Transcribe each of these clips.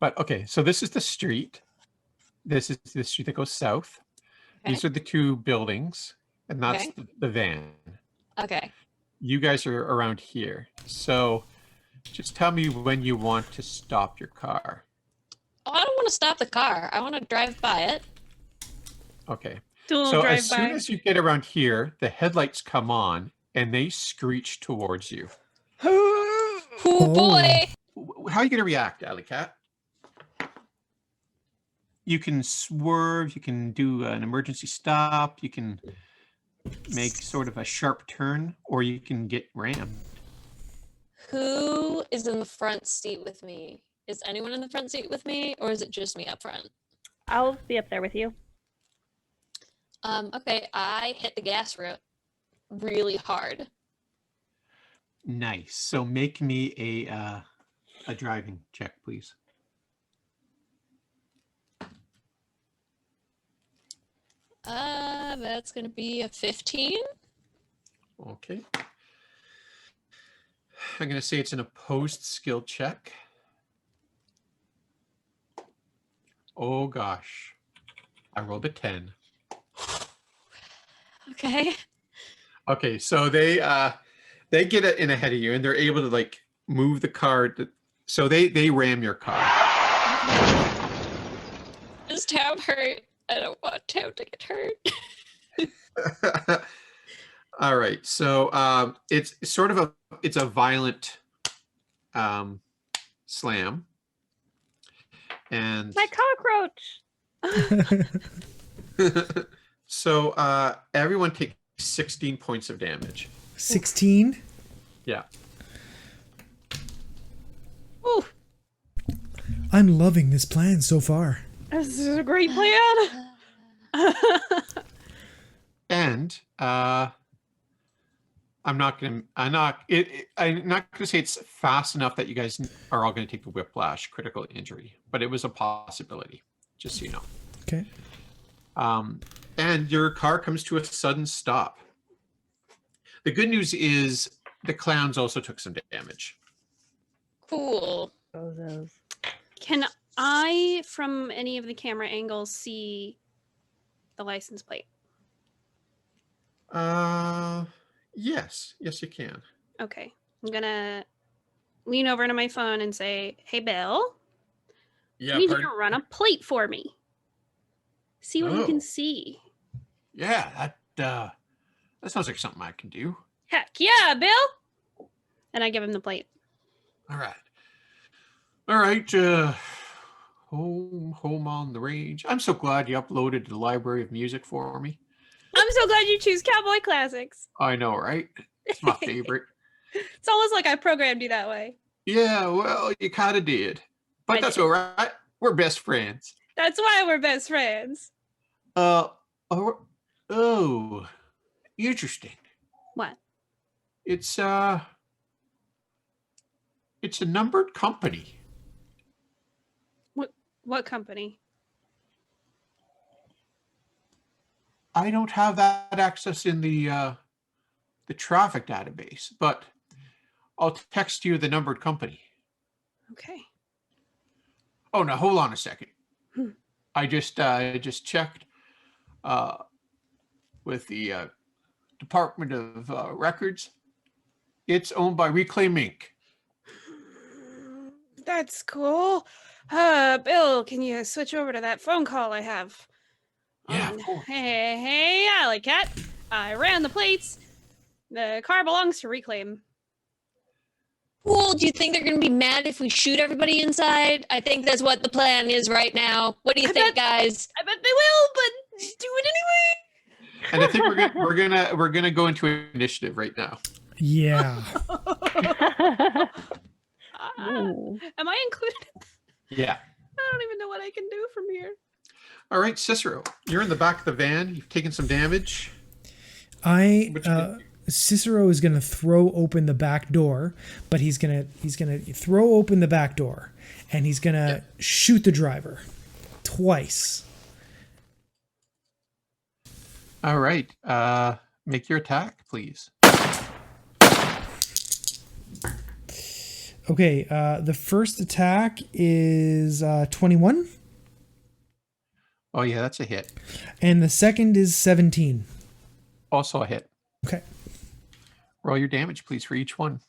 But okay, so this is the street. This is the street that goes south. Okay. These are the two buildings, and that's the van. Okay. You guys are around here. So just tell me when you want to stop your car. Oh, I don't want to stop the car. I want to drive by it. Okay. So as soon as you get around here, the headlights come on and they screech towards you. Oh boy! How are you going to react, Alley Cat? You can swerve, you can do an emergency stop, you can make sort of a sharp turn, or you can get rammed. Who is in the front seat with me? Is anyone in the front seat with me, or is it just me up front? I'll be up there with you. Okay, I hit the gas really hard. Nice. So make me a driving check, please. That's gonna be a 15. Okay. I'm gonna say it's an opposed skill check. Oh gosh. I rolled a 10. Okay. Okay, so they get it in ahead of you and they're able to like move the car so they ram your car. Is Tab hurt? I don't want Tab to get hurt. All right, so it's sort of a violent slam, and My cockroach. so everyone takes 16 points of damage. 16? Yeah. Ooh. I'm loving this plan so far. This is a great plan. And I'm not gonna say it's fast enough that you guys are all gonna take the whiplash critical injury, but it was a possibility, just so you know. Okay. And your car comes to a sudden stop. The good news is the clowns also took some damage. Cool. Can I, from any of the camera angles, see the license plate? Yes, you can. Okay. I'm gonna lean over to my phone and say, "Hey, Bill, Yeah, I need you to run a plate for me. See what you can see." Yeah, that sounds like something I can do. Heck yeah, Bill! And I give him the plate. All right. Home on the range. I'm so glad you uploaded the library of music for me. I'm so glad you choose cowboy classics. I know, right? It's my favorite. It's almost like I programmed you that way. Yeah, well, you kind of did. But that's all right. We're best friends. That's why we're best friends. Oh, interesting. What? It's a numbered company. What company? I don't have that access in the traffic database, but I'll text you the numbered company. Okay. Oh, now hold on a second. Hmm. I just checked with the Department of Records. It's owned by Reclaim Inc. That's cool. Bill, can you switch over to that phone call I have? Yeah, of course. Hey, Alley Cat. I ran the plates. The car belongs to Reclaim. Cool. Do you think they're going to be mad if we shoot everybody inside? I think that's what the plan is right now. What do you think, guys? I bet they will, but do it anyway. And I think we're gonna go into initiative right now. Yeah. Am I included? Yeah. I don't even know what I can do from here. All right, Cicero, you're in the back of the van. You've taken some damage. Cicero is going to throw open the back door, but he's going to throw open the back door and he's going to shoot the driver twice. All right. Make your attack, please. Okay, the first attack is 21, Oh yeah, that's a hit. and the second is 17. Also a hit. Okay. Roll your damage, please, for each one.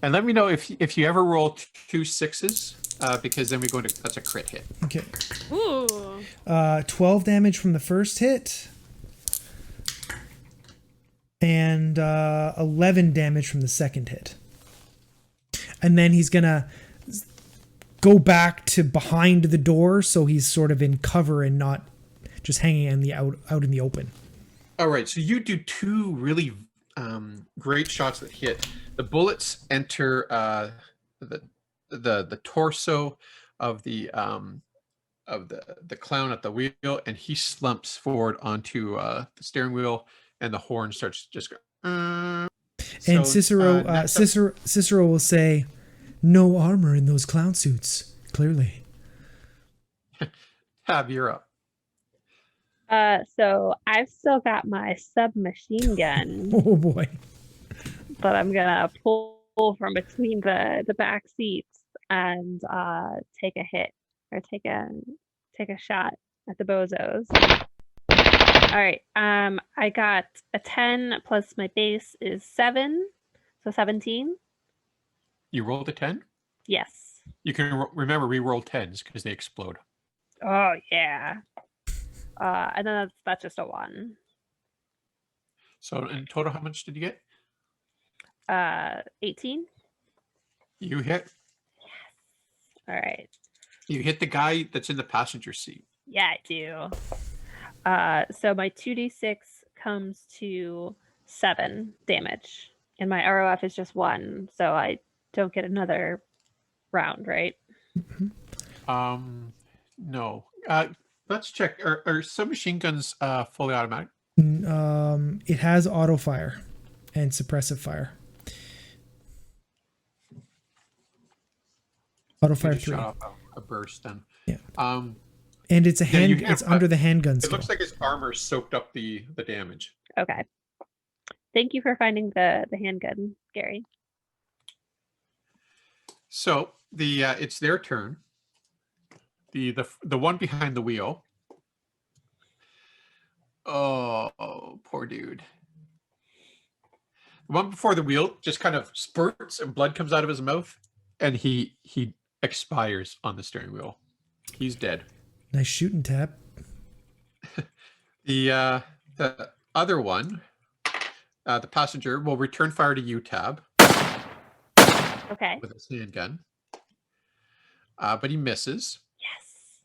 And let me know if you ever roll 2 6s, because then we go into that's a crit hit. Okay. Ooh. 12 damage from the first hit, and 11 damage from the second hit. And then he's gonna go back to behind the door, so he's sort of in cover and not just hanging in the out in the open. All right, so you do 2 really great shots that hit. The bullets enter the torso of the clown at the wheel, and he slumps forward onto the steering wheel, and the horn starts just going. And Cicero will say, "No armor in those clown suits, clearly." Tab, you're up. So I've still got my submachine gun Oh boy. that I'm gonna pull from between the back seats and take a hit or take a shot at the bozos. All right. I got a 10 plus my base is 7, so 17. You rolled a 10? Yes. You can remember re-roll 10s because they explode. Oh yeah. And then that's just a 1. So in total, how much did you get? 18. You hit. All right. You hit the guy that's in the passenger seat. Yeah, I do. So my 2d6 comes to 7 damage, and my ROF is just 1, so I don't get another round, right? No. Let's check. Are submachine guns fully automatic? It has auto fire and suppressive fire. Auto fire Just 3. shot off a burst then. Yeah. And it's a hand. It's under the handgun it skill. looks like his armor soaked up the damage. Okay. Thank you for finding the handgun, Gary. So it's their turn. The one behind the wheel. Oh, poor dude. The one before the wheel just kind of spurts and blood comes out of his mouth, and he expires on the steering wheel. He's dead. Nice shooting, Tab. The other one, the passenger, will return fire to you, Tab, Okay. with his handgun. But he misses. Yes.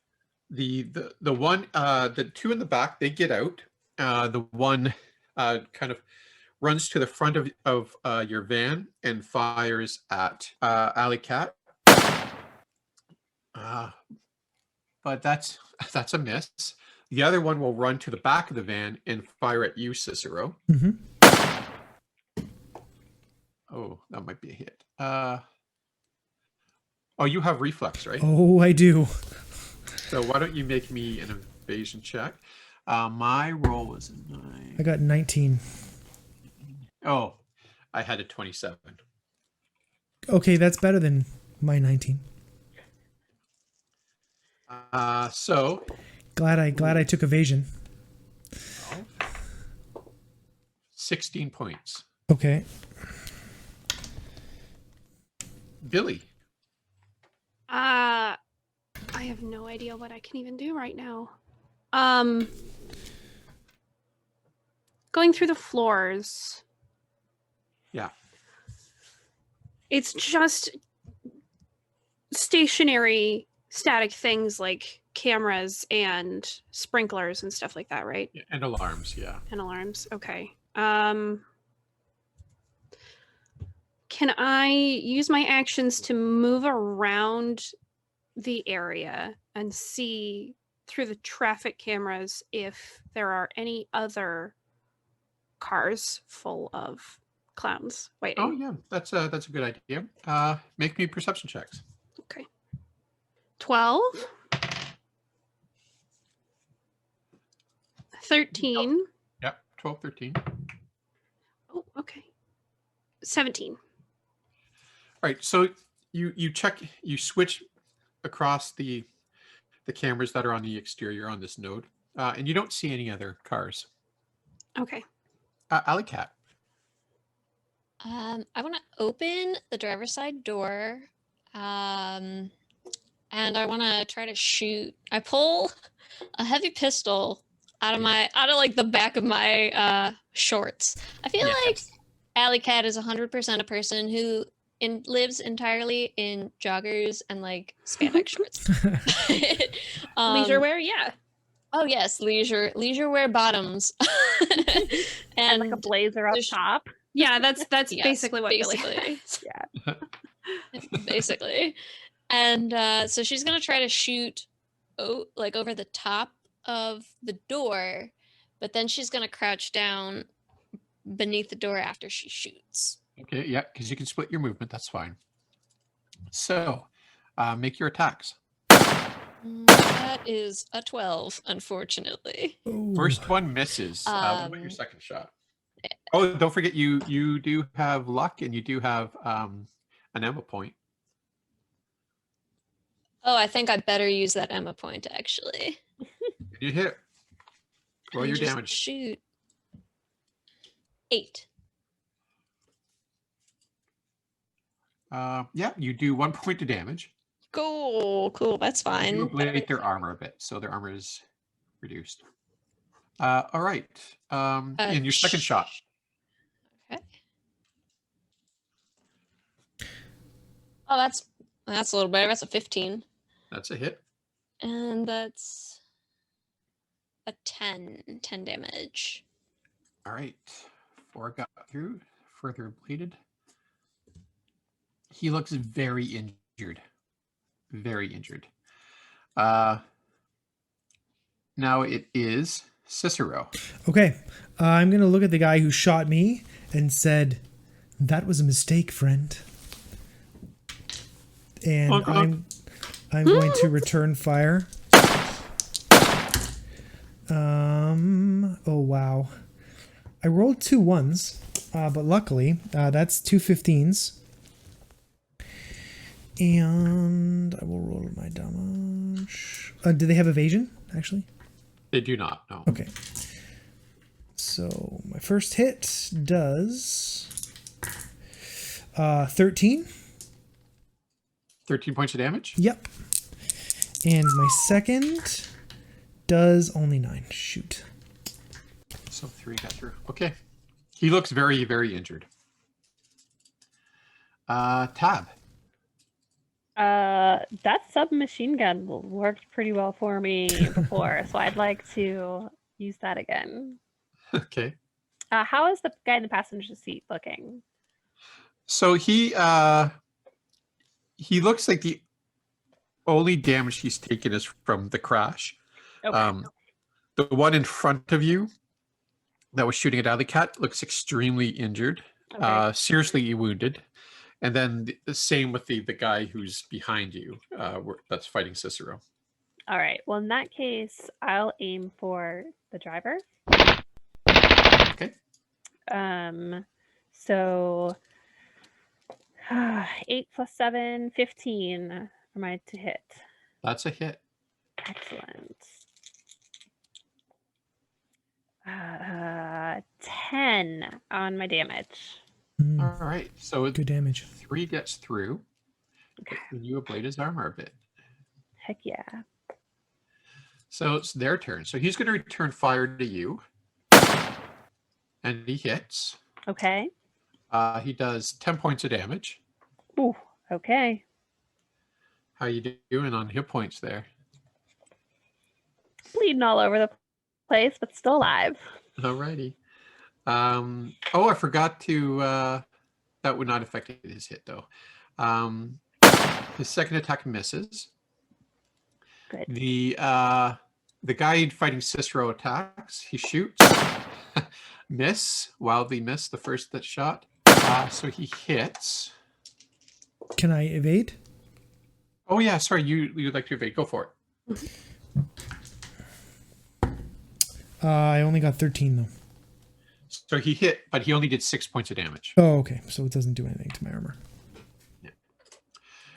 The one, the 2 in the back, they get out. The one kind of runs to the front of your van and fires at Alley Cat. But that's a miss. The other one will run to the back of the van and fire at you, Cicero. Mm-hmm. Oh, that might be a hit. Oh, you have reflex, right? Oh, I do. So why don't you make me an evasion check? My roll was a 9. I got 19. Oh, I had a 27. Okay, that's better than my 19. So Glad I took evasion. 16 points. Okay. Billy. I have no idea what I can even do right now. Going through the floors. Yeah. It's just stationary, static things like cameras and sprinklers and stuff like that, right? And alarms, yeah. And alarms. Okay. Can I use my actions to move around the area and see through the traffic cameras if there are any other cars full of clowns waiting? Oh yeah, that's a good idea. Make me perception checks. Okay. 12. 13. Yep, 12, 13. Oh, okay. 17. right. So you switch across the cameras that are on the exterior on this node, and you don't see any other cars. Okay. Alley Cat. I want to open the driver's side door, and I want to try to shoot. I pull a heavy pistol out of like the back of my shorts. I feel like Alley Cat is 100% a person who lives entirely in joggers and like spandex shorts. Leisure wear, yeah. Oh yes, leisure wear bottoms, And like a blazer up top. Yeah, that's Yes, basically what Billy basically. has. Yeah. Basically. And so she's gonna try to shoot like over the top of the door, but then she's gonna crouch down beneath the door after she shoots. Okay, yeah, because you can split your movement. That's fine. So, make your attacks. That is a 12, unfortunately. Ooh. First one misses. What about your Um, second shot? Oh, don't forget you do have luck and you do have an ammo point. Oh, I think I better use that Emma point actually. You hit. Roll And your just damage. Shoot. 8. Yeah, you do 1 point of damage. Cool. That's You fine. ablate their armor a bit, so their armor is reduced. All right. And your second shot. Okay. Oh, that's a little better. That's a 15. That's a hit. And that's a 10 damage. All right. 4 got through. Further ablated. He looks very injured. Very injured. Now it is Cicero. Okay, I'm gonna look at the guy who shot me and said, "That was a mistake, friend." And I'm going to return fire. Oh wow, I rolled 2 1s, but luckily that's 2 15s. And I will roll my damage. Do they have evasion, actually? They do not, no. Okay. So my first hit does 13. 13 points of damage? Yep. And my second does only 9. Shoot. So 3 got through. Okay. He looks very, very injured. Tab. That submachine gun worked pretty well for me before, so I'd like to use that again. Okay. How is the guy in the passenger seat looking? So he looks like the only damage he's taken is from the crash. Okay. The one in front of you that was shooting at Alley Cat looks extremely injured, Okay. seriously wounded. And then the same with the guy who's behind you, that's fighting Cicero. All right. Well, in that case, I'll aim for the driver. Okay. So 8 plus 7, 15 for my to hit. That's a hit. Excellent. 10 on my damage. All right. So Good damage. 3 gets through. Okay. And you ablate his armor a bit. Heck yeah. So it's their turn. So he's going to return fire to you. And he hits. Okay. He does 10 points of damage. Ooh, okay. How you doing on hit points there? Bleeding all over the place, but still alive. Alrighty. Oh, I forgot to. That would not affect his hit though. His second attack misses. Good. The guy fighting Cicero attacks. He shoots. Wildly miss the first that shot. So he hits. Can I evade? Oh yeah, sorry. You'd like to evade? Go for it. I only got 13 though. So he hit, but he only did 6 points of damage. Oh, okay. So it doesn't do anything to my armor. Yeah.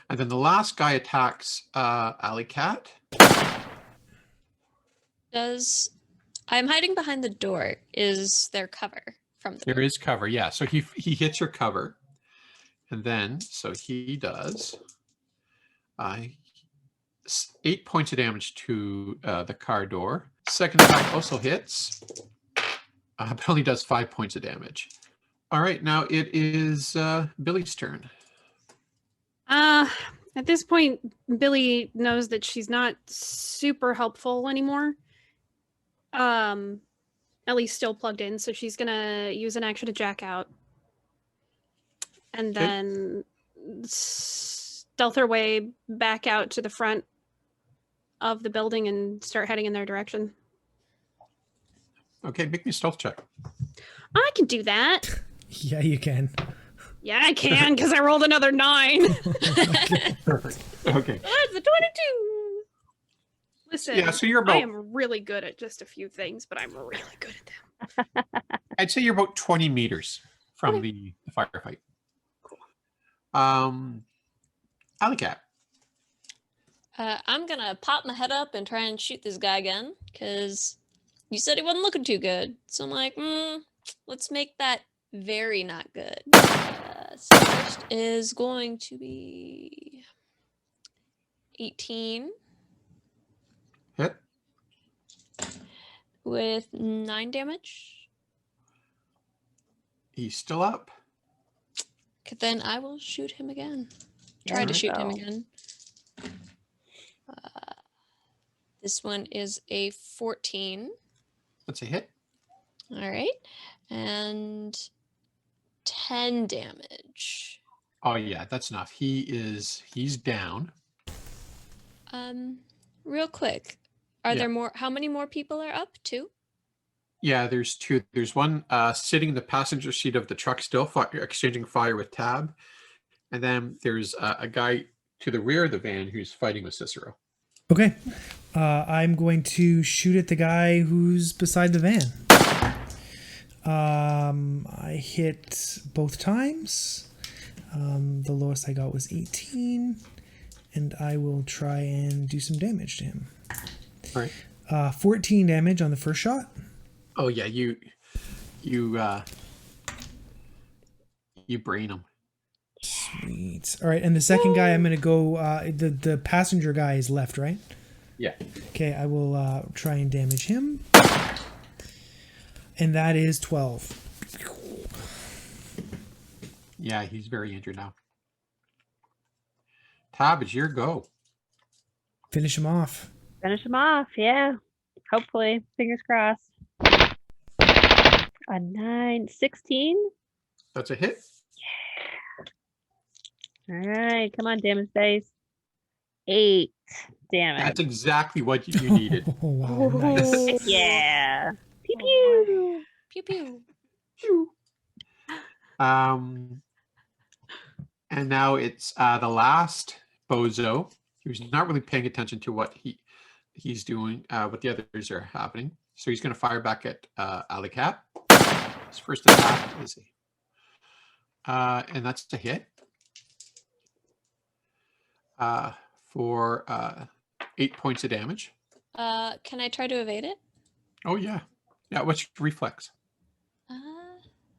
And then the last guy attacks Alley Cat. I'm hiding behind the door. Is there cover from the There door? is cover, yeah. So he hits your cover. And then, so he does 8 points of damage to the car door. Second attack also hits, but only does 5 points of damage. All right, now it is Billy's turn. At this point, Billy knows that she's not super helpful anymore. At least still plugged in, so she's gonna use an action to jack out. And Okay. then stealth her way back out to the front of the building and start heading in their direction. Okay, make me a stealth check. I can do that. Yeah, you can. Yeah, I can, because I rolled another 9. Perfect. Okay. That's a 22. Listen, Yeah, so you're I about, am really good at just a few things, but I'm really good at them. I'd say you're about 20 meters from the firefight. Cool. Alley Cat. I'm gonna pop my head up and try and shoot this guy again, because you said he wasn't looking too good. So I'm like, let's make that very not good. So first is going to be 18 Hit. with 9 damage. He's still up. Okay, then I will shoot him again. There Try to we shoot him go. again. This one is a 14. That's a hit. All right. And 10 damage. Oh yeah, that's enough. He's down. Real quick. Are Yeah. there more? How many more people are up? 2? Yeah, there's 2. There's one sitting in the passenger seat of the truck, still exchanging fire with Tab, and then there's a guy to the rear of the van who's fighting with Cicero. Okay. I'm going to shoot at the guy who's beside the van. I hit both times. The lowest I got was 18. And I will try and do some damage to him. All right. 14 damage on the first shot. Oh yeah, you brain him. Sweet. All right, and the second guy, I'm going to go. The passenger guy is left, right? Yeah. Okay, I will try and damage him. And that is 12. Yeah, he's very injured now. Tab, it's your go. Finish him off. Finish him off, yeah. Hopefully. Fingers crossed. A 9, 16. That's a hit. All right, come on, damage dice. 8 damage. That's exactly what you needed. Oh, wow, nice. Heck yeah. Pew Oh, pew. Pew pew. And now it's the last bozo who's not really paying attention to what he's doing, what the others are happening. So he's going to fire back at Alley Cat. His first attack is and that's a hit for 8 points of damage. Can I try to evade it? Oh yeah, yeah. What's your reflex?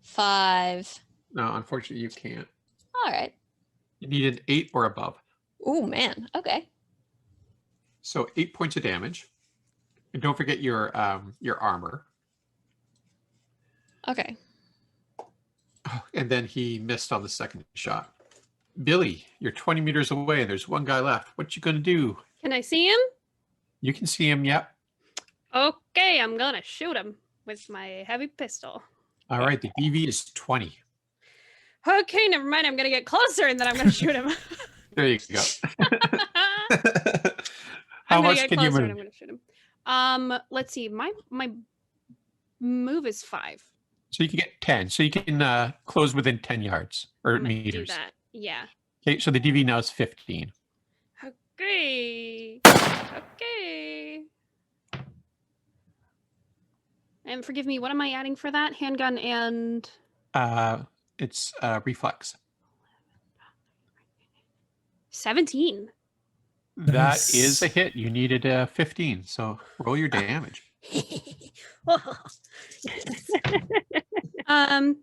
5. No, unfortunately, you can't. All right. You need an 8 or above. Oh man. Okay. So 8 points of damage, and don't forget your armor. Okay. Oh, and then he missed on the second shot. Billy, you're 20 meters away, and there's one guy left. What you gonna do? Can I see him? You can see him. Yep. Okay, I'm gonna shoot him with my heavy pistol. All right. The DV is 20. Okay, never mind. I'm gonna get closer and then I'm gonna shoot him. There you go. I'm How gonna much get can you closer and I'm move? gonna shoot him. Let's see. My move is 5. So you can get 10. So you can close within 10 yards or I'm gonna do meters. that. Yeah. Okay. So the DV now is 15. Okay. Okay. And forgive me, what am I adding for that? Handgun and It's reflex. 17. That Nice. is a hit. You needed a 15, so roll your damage. Um,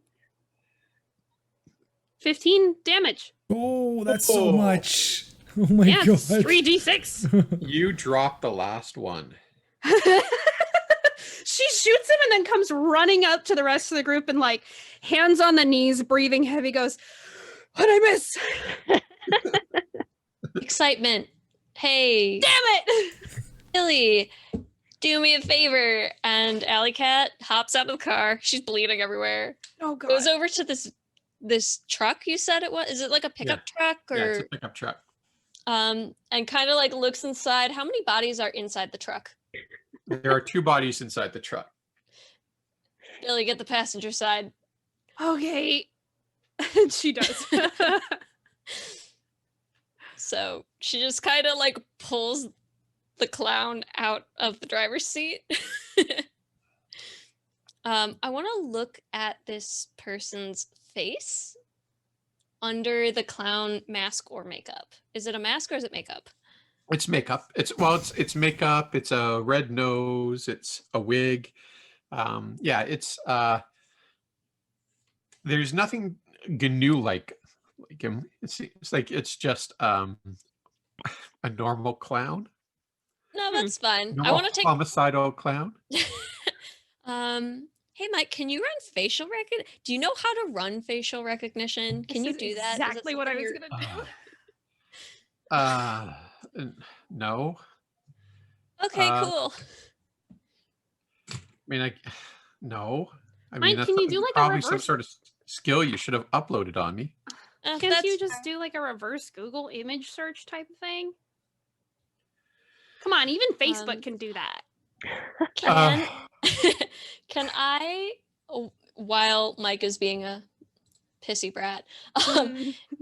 15 damage. Oh, that's so Oh. much. Oh my Yeah, god. it's 3d6. You dropped the last one. She shoots him and then comes running up to the rest of the group and like hands on the knees, breathing heavy, goes, "What'd I miss? Excitement. Hey, Damn it!" Billy, do me a favor. And Alley Cat hops out of the car. She's bleeding everywhere. Oh god. Goes over to this truck you said it was. Is it like a pickup truck or Yeah, it's a pickup truck. and kind of like looks inside. How many bodies are inside the truck? There are 2 bodies inside the truck. Billy, get the passenger side. Okay. She does. So she just kind of like pulls the clown out of the driver's seat. I want to look at this person's face under the clown mask or makeup. Is it a mask or is it makeup? It's makeup. It's makeup. It's a red nose. It's a wig. Yeah, it's there's nothing GNU like him. It's like it's just a normal clown. No, that's fine. I Normal want to take. homicidal clown. Hey, Mike, can you run facial recognition? Do you know how to run facial recognition? Can This you is do that? Is that exactly what I something was you're- gonna do. No. Okay, Uh, cool. I mean, no. I Mike, mean, that's can you do like a probably some reverse- sort of skill you should have uploaded on me. Can't That's you just do like a reverse Google image search type of thing? Come on, even Facebook can do that. Can can I, while Mike is being a pissy brat,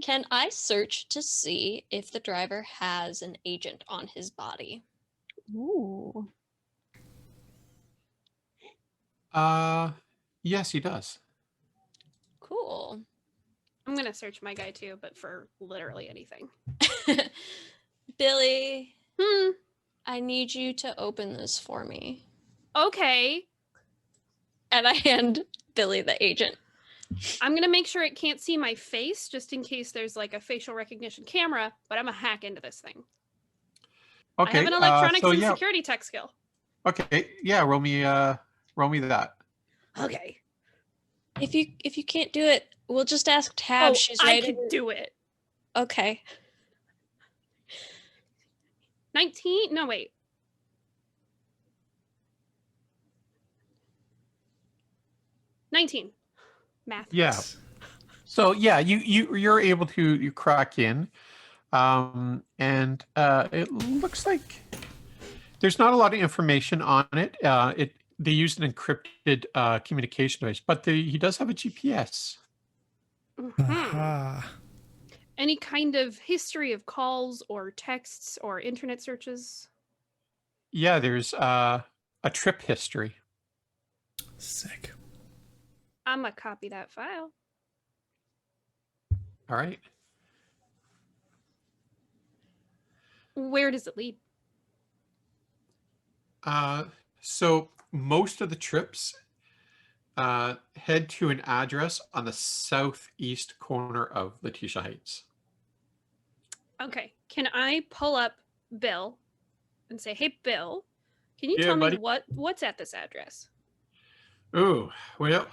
can I search to see if the driver has an agent on his body? Ooh. Yes, he does. Cool. I'm gonna search my guy too, but for literally anything. Billy, Hmm. I need you to open this for me. Okay. And I hand Billy the agent. I'm gonna make sure it can't see my face just in case there's like a facial recognition camera, but I'm gonna hack into this thing. Okay. I have an electronics so and yeah. security tech skill. Okay. Yeah. Roll me that. Okay. If you can't do it, we'll just ask Tab. Oh, She's I right. can do it. Okay. 19? No, wait. $19. Math. Yeah. So yeah, you're able to crack in, and it looks like there's not a lot of information on it. They used an encrypted communication device, but he does have a GPS. Mhm. Aha. Any kind of history of calls or texts or internet searches? Yeah, there's a trip history. Sick. I'm gonna copy that file. All right. Where does it lead? So most of the trips head to an address on the southeast corner of Letitia Heights. Okay. Can I pull up Bill and say, "Hey, Bill, can you Yeah, tell buddy. me what's at this address?" Oh, well,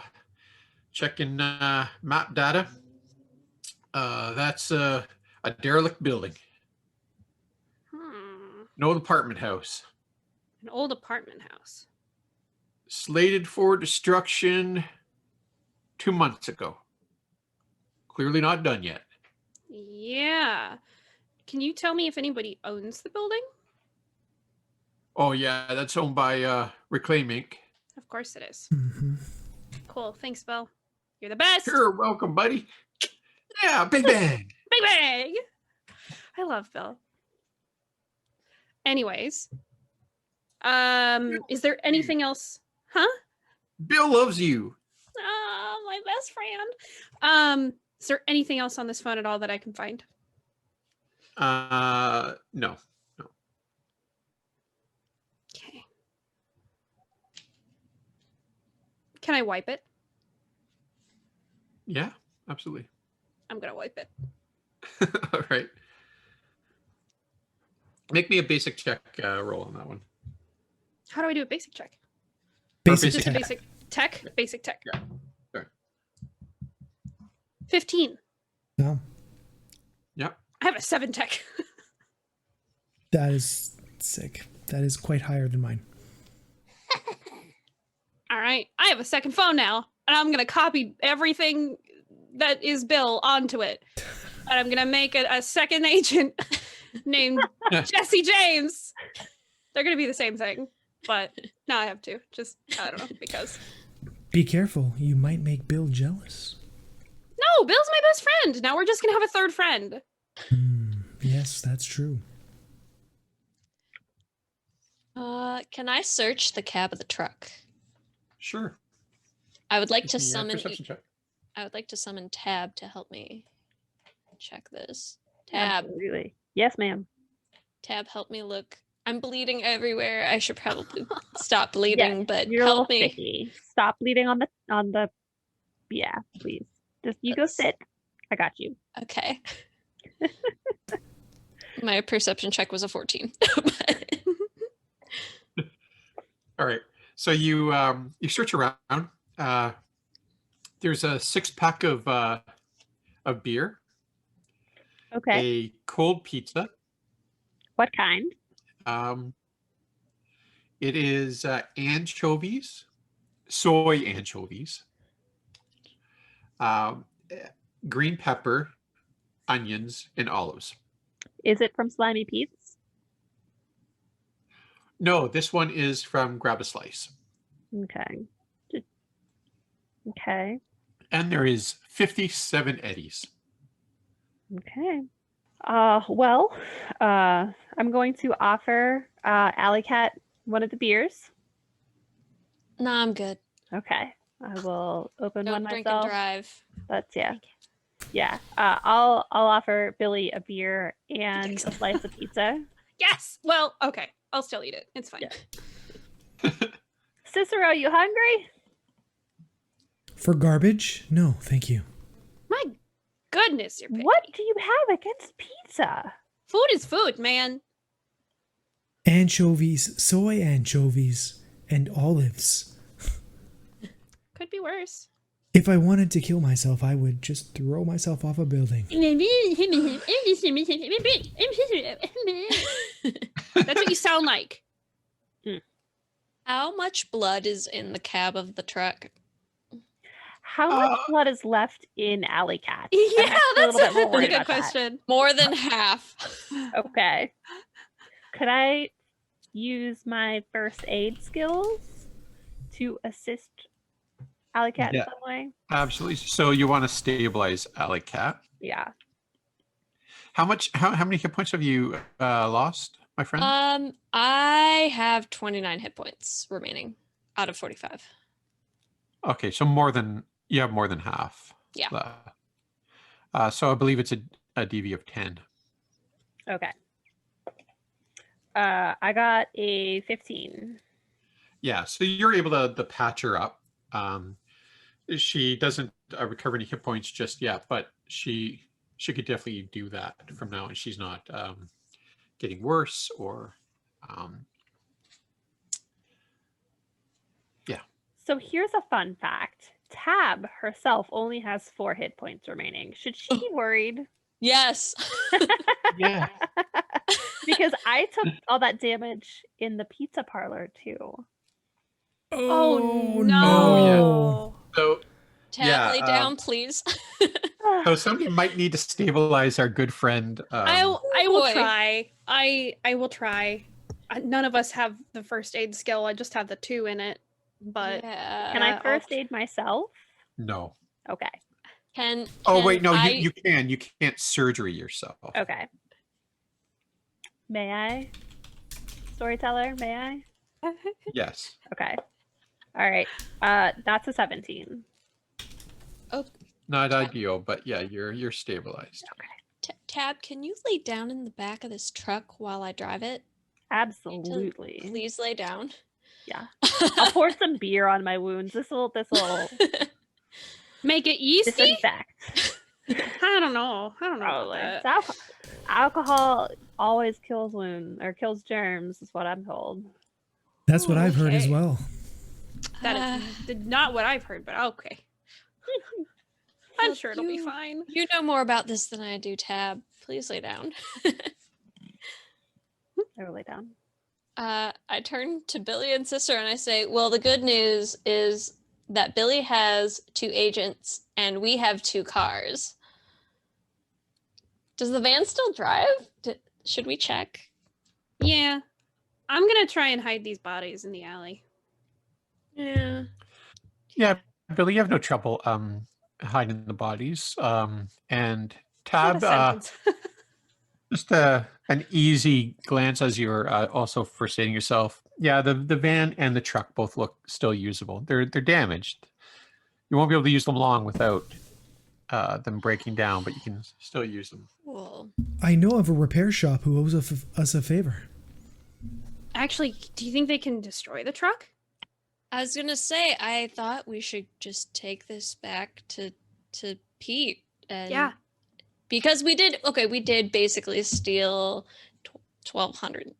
checking map data. That's a derelict building. An old apartment house. An old apartment house. Slated for destruction 2 months ago. Clearly not done yet. Yeah. Can you tell me if anybody owns the building? Oh, yeah, that's owned by Reclaim Inc. Of course it is. Mhm. Cool. Thanks, Bill. You're the best. Sure, welcome, buddy. Yeah, big bang. Big bang. I love Bill. Anyways, is there anything else? Huh? Bill loves you. Oh, my best friend. Is there anything else on this phone at all that I can find? No. Okay. Can I wipe it? Yeah, absolutely. I'm gonna wipe it. All right. Make me a basic check roll on that one. How do I do a basic check? Basic Just a tech. basic tech? Basic tech. Yeah. Sure. 15. No, Yep. I have a 7 tech. that is sick. That is quite higher than mine. All right. I have a second phone now, and I'm gonna copy everything that is Bill onto it. And I'm gonna make a second agent named Jesse James. They're gonna be the same thing, but now I have to. Just I don't know because. Be careful. You might make Bill jealous. No, Bill's my best friend. Now we're just gonna have a third friend. Yes, that's true. Can I search the cab of the truck? Sure. I would like Give to me a summon. perception check. I would like to summon Tab to help me check this. Tab, Absolutely. Yes, ma'am. Tab, help me look. I'm bleeding everywhere. I should probably stop bleeding, Yes, but you're a little help me. sticky. Stop bleeding on the. Yeah, please. Just you go That's- sit. I got you. Okay. My perception check was a 14. All right. So you search around. There's a 6-pack of beer, Okay. a cold pizza. What kind? It is anchovies, soy anchovies, green pepper, onions, and olives. Is it from Slimy Pete's? No, this one is from Grab a Slice. Okay. Okay. And there is 57 eddies. Okay. Well, I'm going to offer Alley Cat one of the beers. Nah, I'm good. Okay. I will open Don't one drink myself. and drive. That's yeah. I'll offer Billy a beer and a slice of pizza. Yes. Well, okay. I'll still eat it. It's fine. Yeah. Cicero, you hungry? For garbage? No, thank you. My goodness, you're picky. What do you have against pizza? Food is food, man. Anchovies, soy anchovies, and olives. Could be worse. If I wanted to kill myself, I would just throw myself off a building. That's what you sound like. How much blood is in the cab of the truck? How much blood is left in Alley Cat? Yeah, that's little bit more a worried good about that. question. More than half. Okay. Could I use my first aid skills to assist Alley Cat in Yeah. some way? Absolutely. So you want to stabilize Alley Cat. Yeah. How many hit points have you lost, my friend? I have 29 hit points remaining out of 45. Okay, so you have more than half. Yeah. So I believe it's a DV of 10. Okay. I got a 15. Yeah, so you're able to patch her up. She doesn't recover any hit points just yet, but she could definitely do that from now on. She's not getting worse or yeah. So here's a fun fact. Tab herself only has 4 hit points remaining. Should she be worried? Yes. Yeah. Because I took all that damage in the pizza parlor too. Oh, no. So Tab, Yeah, lay down, please. so somebody might need to stabilize our good friend. I will boy. try. I will try. None of us have the first aid skill. I just have the 2 in it. But yeah. Can Yeah, I I'll first tr- aid myself? No. Okay. Oh wait, no, I- you can. You can't surgery yourself. Okay. May I? Storyteller, may I? Yes. Okay. All right. That's a 17. Not ideal, but yeah, you're stabilized. Tab, can you lay down in the back of this truck while I drive it? Absolutely. Please lay down. Yeah. I'll pour some beer on my wounds. This'll Make it easy? disinfect. I don't know. I don't know Probably. about It's that. alcohol always kills wounds or kills germs, is what I'm told. That's what I've heard as Okay. well. That is not what I've heard, but okay. I'm Well, sure it'll be fine. You know more about this than I do, Tab. Please lay down. I will lay down. I turn to Billy and Sister and I say, well, the good news is that Billy has 2 agents and we have 2 cars. Does the van still drive? Should we check? Yeah. I'm gonna try and hide these bodies in the alley. Yeah. Yeah, Billy, you have no trouble hiding the bodies. And What a Tab, sentence. just an easy glance as you're also first aiding yourself. Yeah, the van and the truck both look still usable. They're damaged. You won't be able to use them long without them breaking down, but you can still use them. Cool. I know of a repair shop who owes us a favor. Actually, do you think they can destroy the truck? I was gonna say, I thought we should just take this back to Pete. And Yeah. because we did basically steal 1,200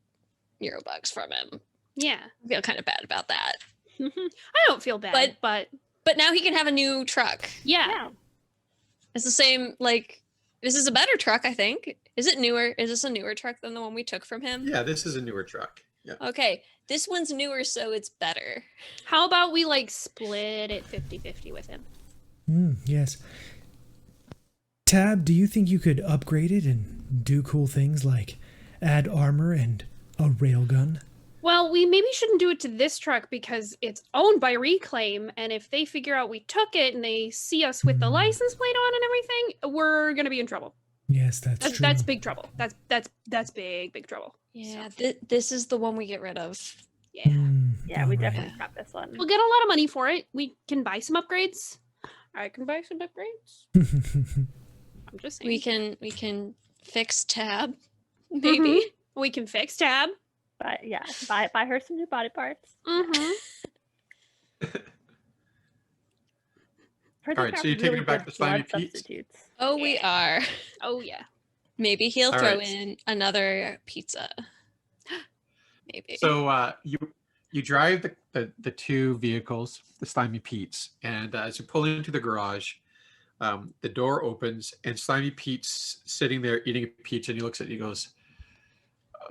euro bucks from him. Yeah. I feel kind of bad about that. I don't feel bad, but But now he can have a new truck. yeah. It's the same, like, this is a better truck, I think. Is it newer? Is this a newer truck than the one we took from him? Yeah, this is a newer truck. Yeah. Okay, this one's newer, so it's better. How about we like split it 50-50 with him? Yes. Tab, do you think you could upgrade it and do cool things like add armor and a railgun? Well, we maybe shouldn't do it to this truck because it's owned by Reclaim, and if they figure out we took it and they see us with the license plate on and everything, we're gonna be in trouble. Yes, that's true. That's big trouble. That's big trouble. Yeah, this is the one we get rid of. Yeah. Yeah, we alright. definitely got this one. We'll get a lot of money for it. We can buy some upgrades. I can buy some upgrades. I'm just saying. We can fix Tab, maybe. We can fix Tab. But yeah, buy her some new body parts. Mm-hmm. Heard All they right, so got you're taking really it back good to Slimy blood Pete's? substitutes. Oh, we are. Oh yeah. Maybe he'll All throw right. in another pizza. Maybe. So you drive the 2 vehicles, the Slimy Pete's, and as you pull into the garage, the door opens and Slimy Pete's sitting there eating a pizza, and he looks at you and he goes,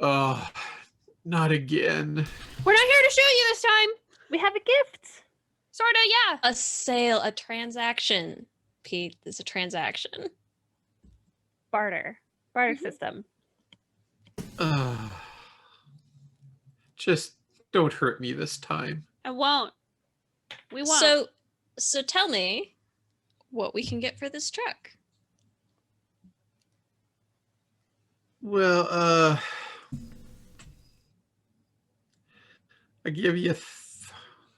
"Oh, not again." We're not here to shoot you this time. We have a gift. Sorta, yeah. A sale, a transaction. Pete, it's a transaction. Barter system. Just don't hurt me this time. I won't. We won't. So tell me what we can get for this truck. Well, I give you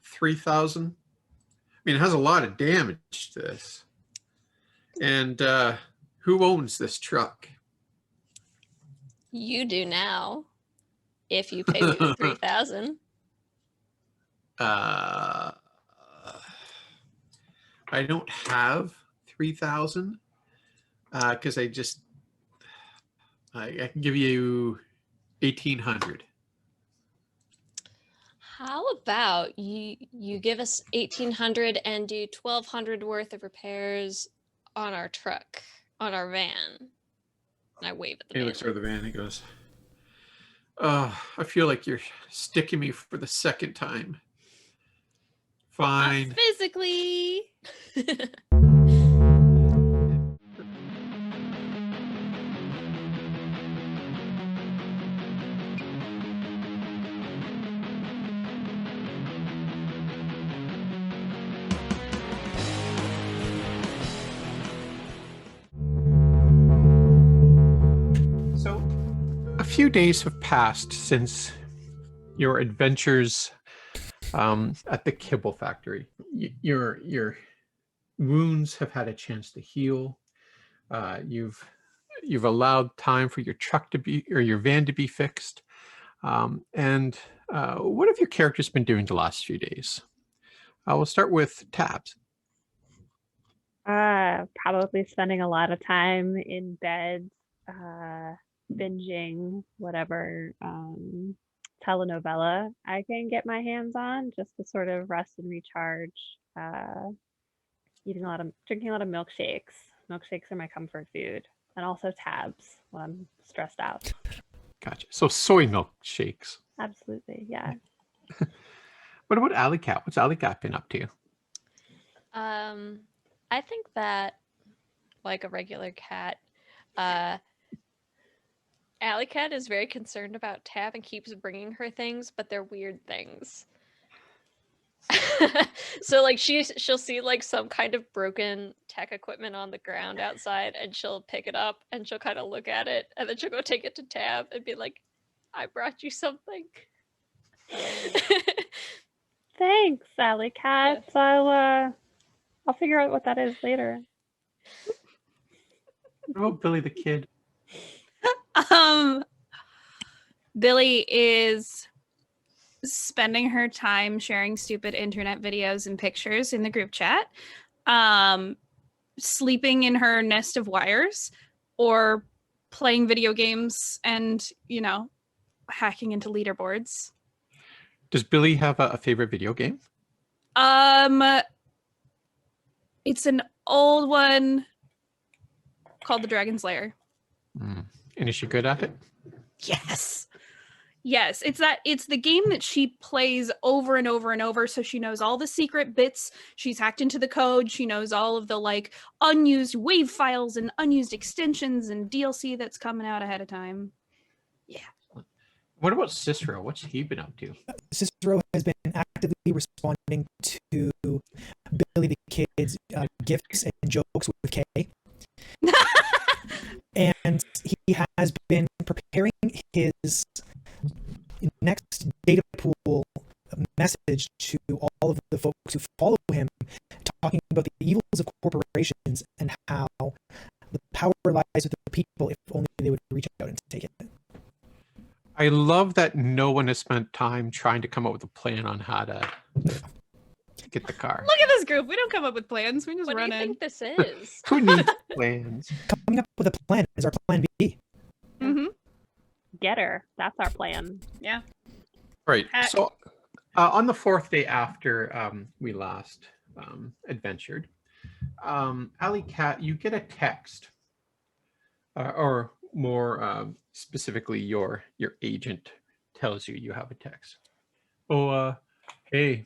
3,000. I mean, it has a lot of damage to this. And who owns this truck? You do now, if you pay me the 3,000. I don't have 3,000 because I can give you 1,800. How about you give us 1,800 and do 1,200 worth of repairs on our truck, on our van? And I wave at the He van. looks over the van and he goes, "Oh, I feel like you're sticking me for the second time." Fine. Not physically. So, a few days have passed since your adventures at the kibble factory. Your wounds have had a chance to heal. You've you've allowed time for your truck to be, or your van to be fixed. And what have your characters been doing the last few days? We'll start with Tabs. Probably spending a lot of time in bed, binging whatever telenovela I can get my hands on just to sort of rest and recharge. Drinking a lot of milkshakes. Milkshakes are my comfort food, and also Tabs when I'm stressed out. Gotcha. So soy milk shakes. Absolutely, yeah. What about Alley Cat? What's Alley Cat been up to? I think that, like a regular cat, Alley Cat is very concerned about Tab and keeps bringing her things, but they're weird things. So like she'll see like some kind of broken tech equipment on the ground outside, and she'll pick it up and she'll kind of look at it, and then she'll go take it to Tab and be like, "I brought you something." Thanks, Alley Cat. I'll figure out what that is later. What about Billy the Kid? Billy is spending her time sharing stupid internet videos and pictures in the group chat, sleeping in her nest of wires, or playing video games and, hacking into leaderboards. Does Billy have a favorite video game? It's an old one called The Dragon's Lair. And is she good at it? Yes, it's the game that she plays over and over and over, so she knows all the secret bits. She's hacked into the code. She knows all of the like unused wave files and unused extensions and DLC that's coming out ahead of time. What about Cicero? What's he been up to? Cicero has been actively responding to Billy the Kid's gifts and jokes with K. And he has been preparing his next data pool message to all of the folks who follow him, talking about the evils of corporations and how the power lies with the people if only they would reach out and take it. I love that no one has spent time trying to come up with a plan on how to get the car. Look at this group. We don't come up with plans. We just What do run you in. think this is? Who needs plans? Coming up with a plan is our plan B. Mm-hmm. Get her. That's our plan. Yeah. Right. Heck. So on the fourth day after we last adventured, Alley Cat, you get a text, or more specifically, your agent tells you have a text. Oh, hey,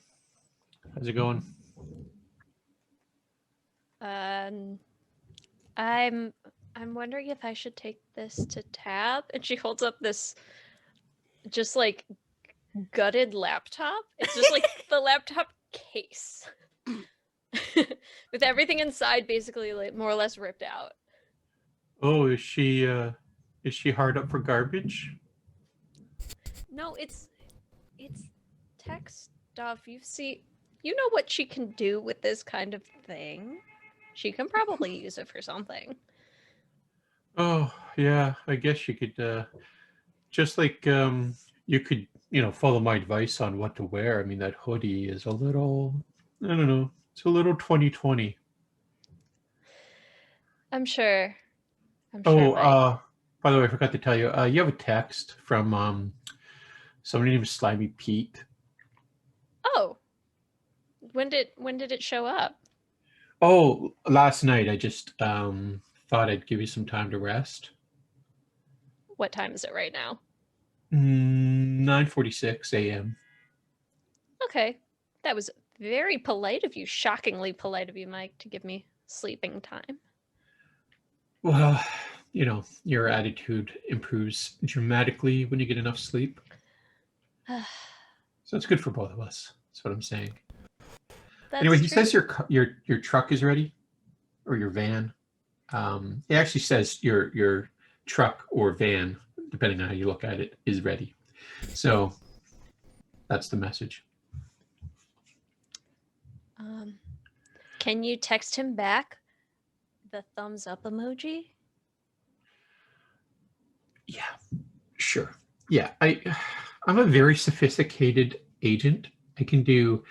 how's it going? I'm wondering if I should take this to Tab. And she holds up this just like gutted laptop. It's just like the laptop case with everything inside basically like more or less ripped out. Oh, is she hard up for garbage? No, it's tech stuff. You know what she can do with this kind of thing. She can probably use it for something. Oh, yeah, I guess you could just like you could, follow my advice on what to wear. I mean, that hoodie is a little, I don't know, it's a little 2020. I'm sure. Oh, Mike. by the way, I forgot to tell you, you have a text from somebody named Slimy Pete. Oh. When did it show up? Oh, last night. I just thought I'd give you some time to rest. What time is it right now? 9:46 a.m. Okay. That was very polite of you, shockingly polite of you, Mike, to give me sleeping time. Well, your attitude improves dramatically when you get enough sleep. So it's good for both of us. That's what I'm saying. Anyway, he says your truck is ready, or your van. It actually says your truck or van, depending on how you look at it, is ready. So that's the message. Can you text him back the thumbs up emoji? Yeah, sure. Yeah, I'm a very sophisticated agent. I can do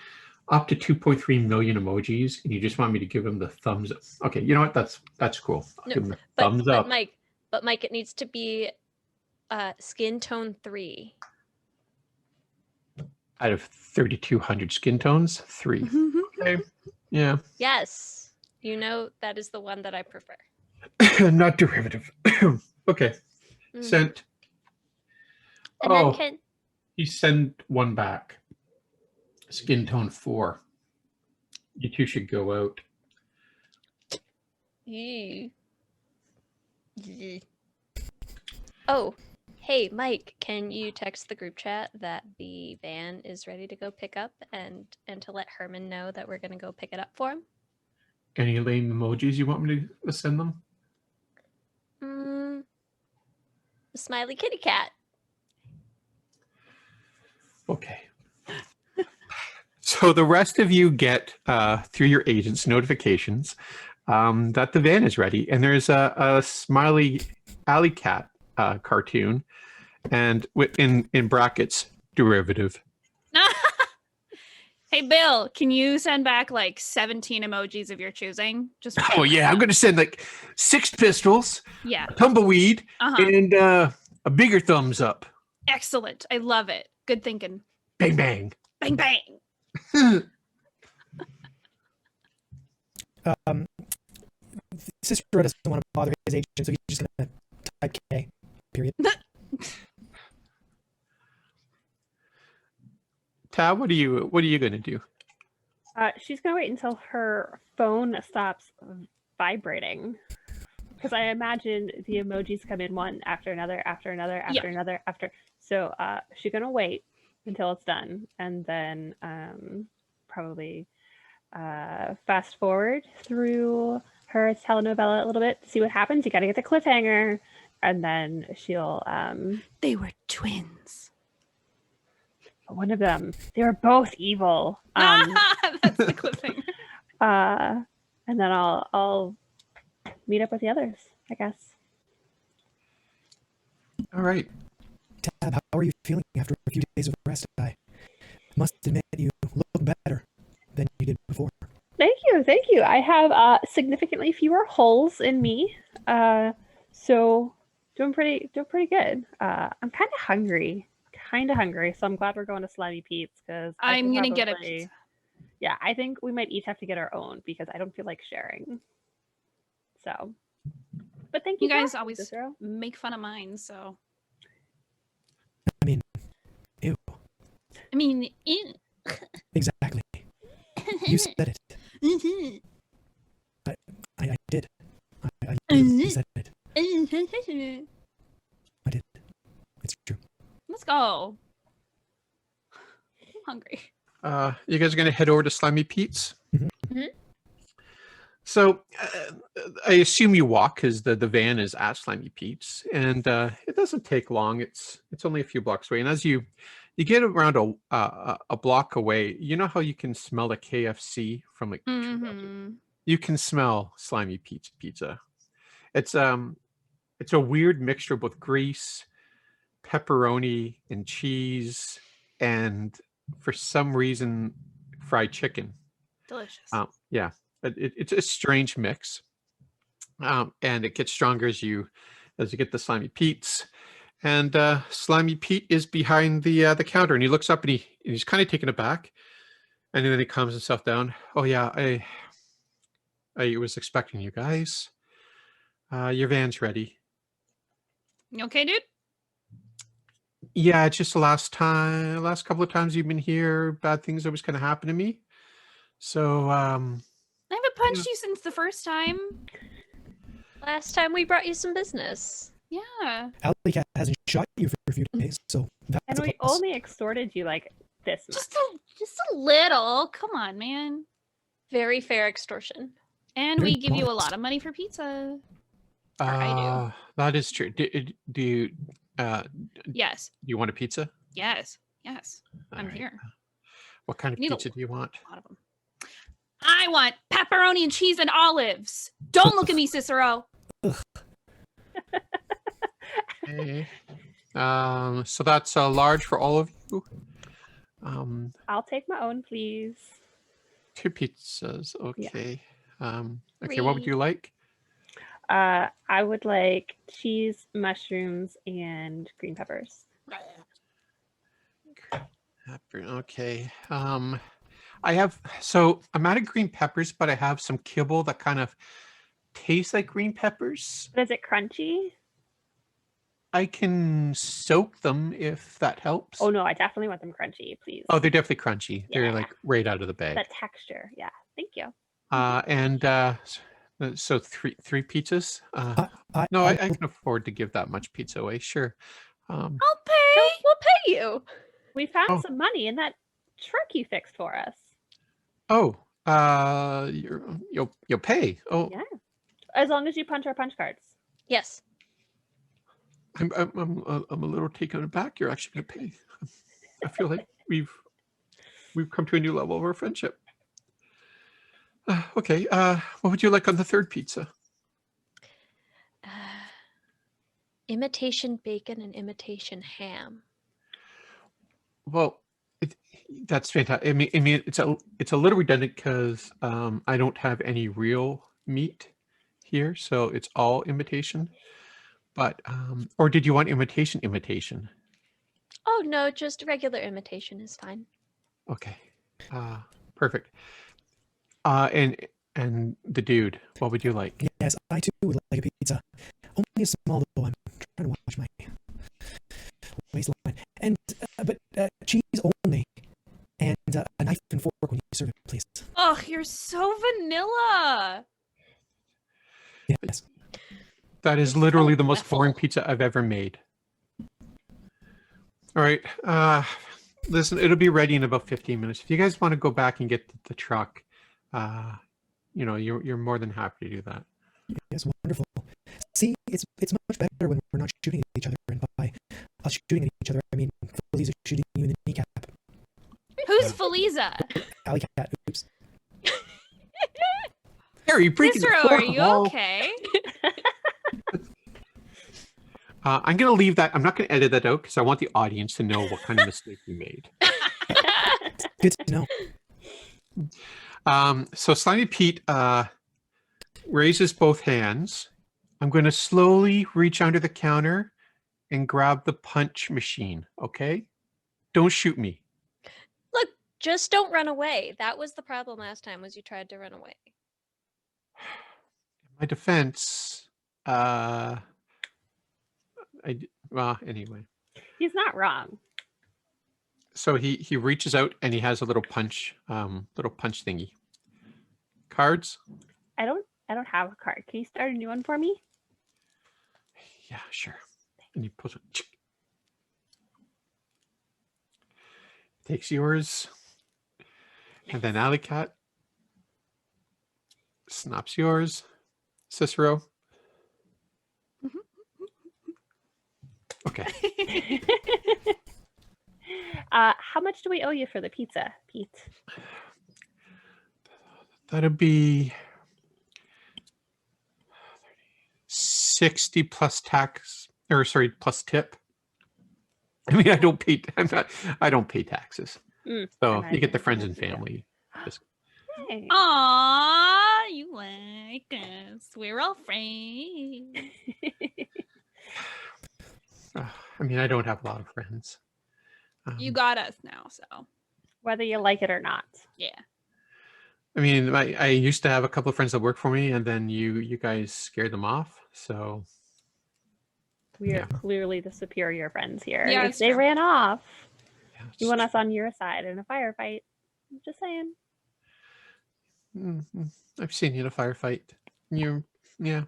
up to 2.3 million emojis, and you just want me to give him the thumbs up. Okay, you know what? That's cool. I'll No, give him the But thumbs up. Mike, it needs to be skin tone 3. Out of 3,200 skin tones, 3. Okay. Yeah. Yes. You know that is the one that I prefer. Not derivative. Okay. Mhm. Sent. And Oh, then can he sent one back. Skin tone 4. You two should go out. Ew. Ew. Oh, hey Mike, can you text the group chat that the van is ready to go pick up and to let Herman know that we're gonna go pick it up for him? Any lame emojis you want me to send them? The smiley kitty cat. Okay. So the rest of you get through your agents notifications that the van is ready, and there's a smiley alley cat cartoon, and in brackets derivative. Hey, Bill, can you send back like 17 emojis of your choosing? Just Oh yeah, I'm gonna send like 6 pistols, yeah. a tumbleweed, Uh-huh. and a bigger thumbs up. Excellent. I love it. Good thinking. Bang bang. Bang bang. Cicero doesn't want to bother his agent, so he's just gonna type K. Period. Tab, what are you gonna do? She's gonna wait until her phone stops vibrating, because I imagine the emojis come in one after another, after another, after Yeah. another, after. So she's gonna wait until it's done, and then probably fast forward through her telenovela a little bit to see what happens. You gotta get the cliffhanger, and then she'll They were twins. one of them. They were both evil. That's the cliffhanger. And then I'll meet up with the others, I guess. All right. Tab, how are you feeling after a few days of rest? I must admit you look better than you did before. Thank you. I have significantly fewer holes in me, so doing pretty good. I'm kind of hungry, so I'm glad we're going to Slimy Pete's because I'm gonna get a pizza. Yeah, I think we might each have to get our own because I don't feel like sharing. So, but thank you You guys for always Cicero. make fun of mine, so I mean, ew. I mean, ew. Exactly. You said it. I did. I literally said it. I did. It's true. Let's go. I'm hungry. You guys are gonna head over to Slimy Pete's. Mhm. So I assume you walk because the van is at Slimy Pete's, and it doesn't take long. It's only a few blocks away, and as you get around a block away, you know how you can smell the KFC from like 2 blocks away? Mm-hmm. You can smell Slimy Pete's pizza. It's a weird mixture of both grease, pepperoni, and cheese, and for some reason fried chicken. Delicious. Yeah, it's a strange mix, and it gets stronger as you get the Slimy Pete's. And Slimy Pete is behind the counter, and he looks up and he's kind of taken aback, and then he calms himself down. Oh yeah, I was expecting you guys. Your van's ready. You okay, dude? Yeah, it's just the last couple of times you've been here, bad things always kind of happen to me. So I haven't punched you since the first time. Last time we brought you some business. Yeah. Alley Cat hasn't shot you for a few days, so that's And a we plus. only extorted you like this much. Just a little. Come on, man. Very fair extortion. And Very we give you a honest. lot of money for pizza. Or I That is true. Do you Yes. do you want a pizza? Yes. Yes. All I'm right. here. What kind of Need a pizza do you want? A lot of them. I want pepperoni and cheese and olives. Don't look at me, Cicero. Okay. So that's a large for all of you. I'll take my own, please. 2 pizzas. Yeah. Okay. Okay. What would you like? I would like cheese, mushrooms, and green peppers. Okay. I'm out of green peppers, but I have some kibble that kind of tastes like green peppers. But is it crunchy? I can soak them if that helps. Oh no, I definitely want them crunchy, please. Oh, they're definitely crunchy. They're Yeah. like right out of the bag. That texture. Yeah. Thank you. So three pizzas. I, No, I, I can afford to give that much pizza away. Sure. I'll pay. No. We'll pay you. We found Oh. some money in that truck you fixed for us. Oh, you'll pay. Oh, Yeah. As long as you punch our punch cards. Yes. I'm a little taken aback. You're actually going to pay. I feel like we've come to a new level of our friendship. Okay. What would you like on the third pizza? Imitation bacon and imitation ham. Well, that's fantastic. I mean, it's a little redundant because I don't have any real meat here, so it's all imitation. But or did you want imitation? Oh no, just regular imitation is fine. Okay, perfect. And the dude, what would you like? yes, I too would like a pizza. Only a small though. I'm trying to watch my waistline. And but cheese only, and a knife and fork when you serve it, please. Oh, you're so vanilla. Yes. That is It's literally so the most boring awful. pizza I've ever made. All right. Listen, it'll be ready in about 15 minutes. If you guys want to go back and get the truck, you're more than happy to do that. Yes, wonderful. See, it's much better when we're not shooting at each other, and by us shooting at each other, I mean Feliza shooting you in the kneecap. Who's Feliza? Alley cat. Oops. Harry, breaking the Cicero, fourth are you wall. okay? I'm going to leave that. I'm not going to edit that out because I want the audience to know what kind of mistake we made. Good to know. So Slimy Pete raises both hands. I'm going to slowly reach under the counter and grab the punch machine. Okay? Don't shoot me. Look, just don't run away. That was the problem last time, was you tried to run away. My defense. Well, anyway. He's not wrong. So he reaches out and he has a little punch thingy. Cards? I don't have a card. Can you start a new one for me? Yeah, sure. And he pulls it. Takes yours. And then Alley Cat snaps yours. Cicero. Okay. How much do we owe you for the pizza, Pete? That'd be 60 plus tax, or sorry, plus tip. I mean, I don't pay taxes. So you get the friends and family. Hey. Aw, you like us. We're all friends. I mean, I don't have a lot of friends. You got us now, so Whether you like it or not. yeah. I mean, I used to have a couple of friends that worked for me, and then you guys scared them off. So We are Yeah. clearly the superior friends here. Yeah, If it's they true. ran off, yeah, you want us on your side in a firefight. I'm just saying. I've seen you in a firefight. Yeah.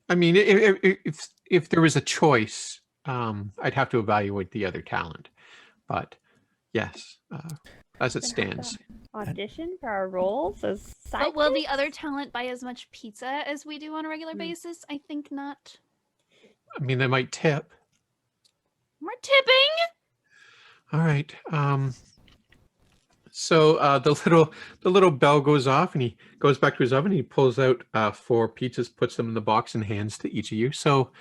I mean, if there was a choice, I'd have to evaluate the other talent. But yes, as it Gonna have to stands, Audition for our roles as side But will the chicks? other talent buy as much pizza as we do on a regular Hmm. basis? I think not. I mean, they might tip. We're tipping. All right. So the little bell goes off, and he goes back to his oven. And he pulls out 4 pizzas, puts them in the box, and hands to each of you. So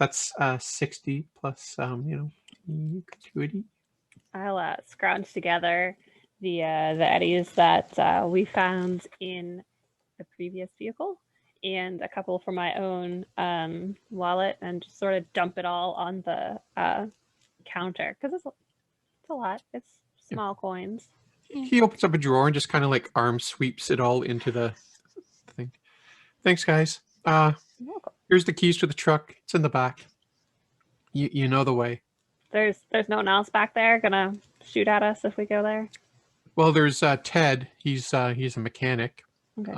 That's 60 plus gratuity. I'll scrounge together the eddies that we found in the previous vehicle and a couple from my own wallet and just sort of dump it all on the counter because it's a lot. It's small coins. He opens up a drawer and just kind of like arm sweeps it all into the thing. Thanks, guys. You're welcome. Here's the keys to the truck. It's in the back. You know the way. There's no one else back there gonna shoot at us if we go there. Well, there's Ted. He's a mechanic. Okay.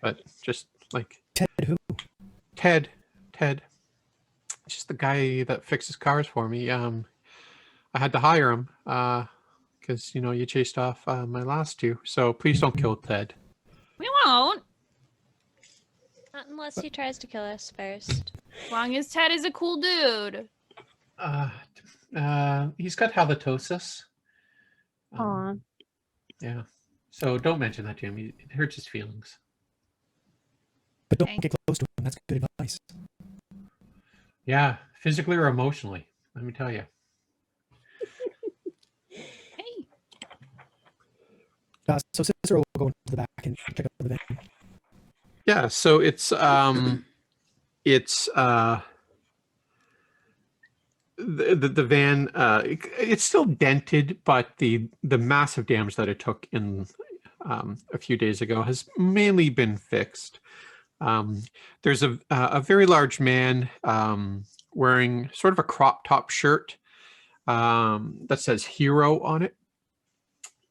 But just like Ted who? Ted, just the guy that fixes cars for me. I had to hire him because you chased off my last two. So please don't kill Ted. We won't. Not unless he tries to kill us first. As long as Ted is a cool dude. He's got halitosis. Aw. Yeah. So don't mention that to him. It hurts his feelings. But don't Okay. get close to him. That's good advice. Yeah, physically or emotionally. Let me tell you. Hey. So Cicero will go into the back and check out the van. Yeah. So it's the van. It's still dented, but the massive damage that it took in a few days ago has mainly been fixed. There's a very large man wearing sort of a crop top shirt that says "Hero" on it,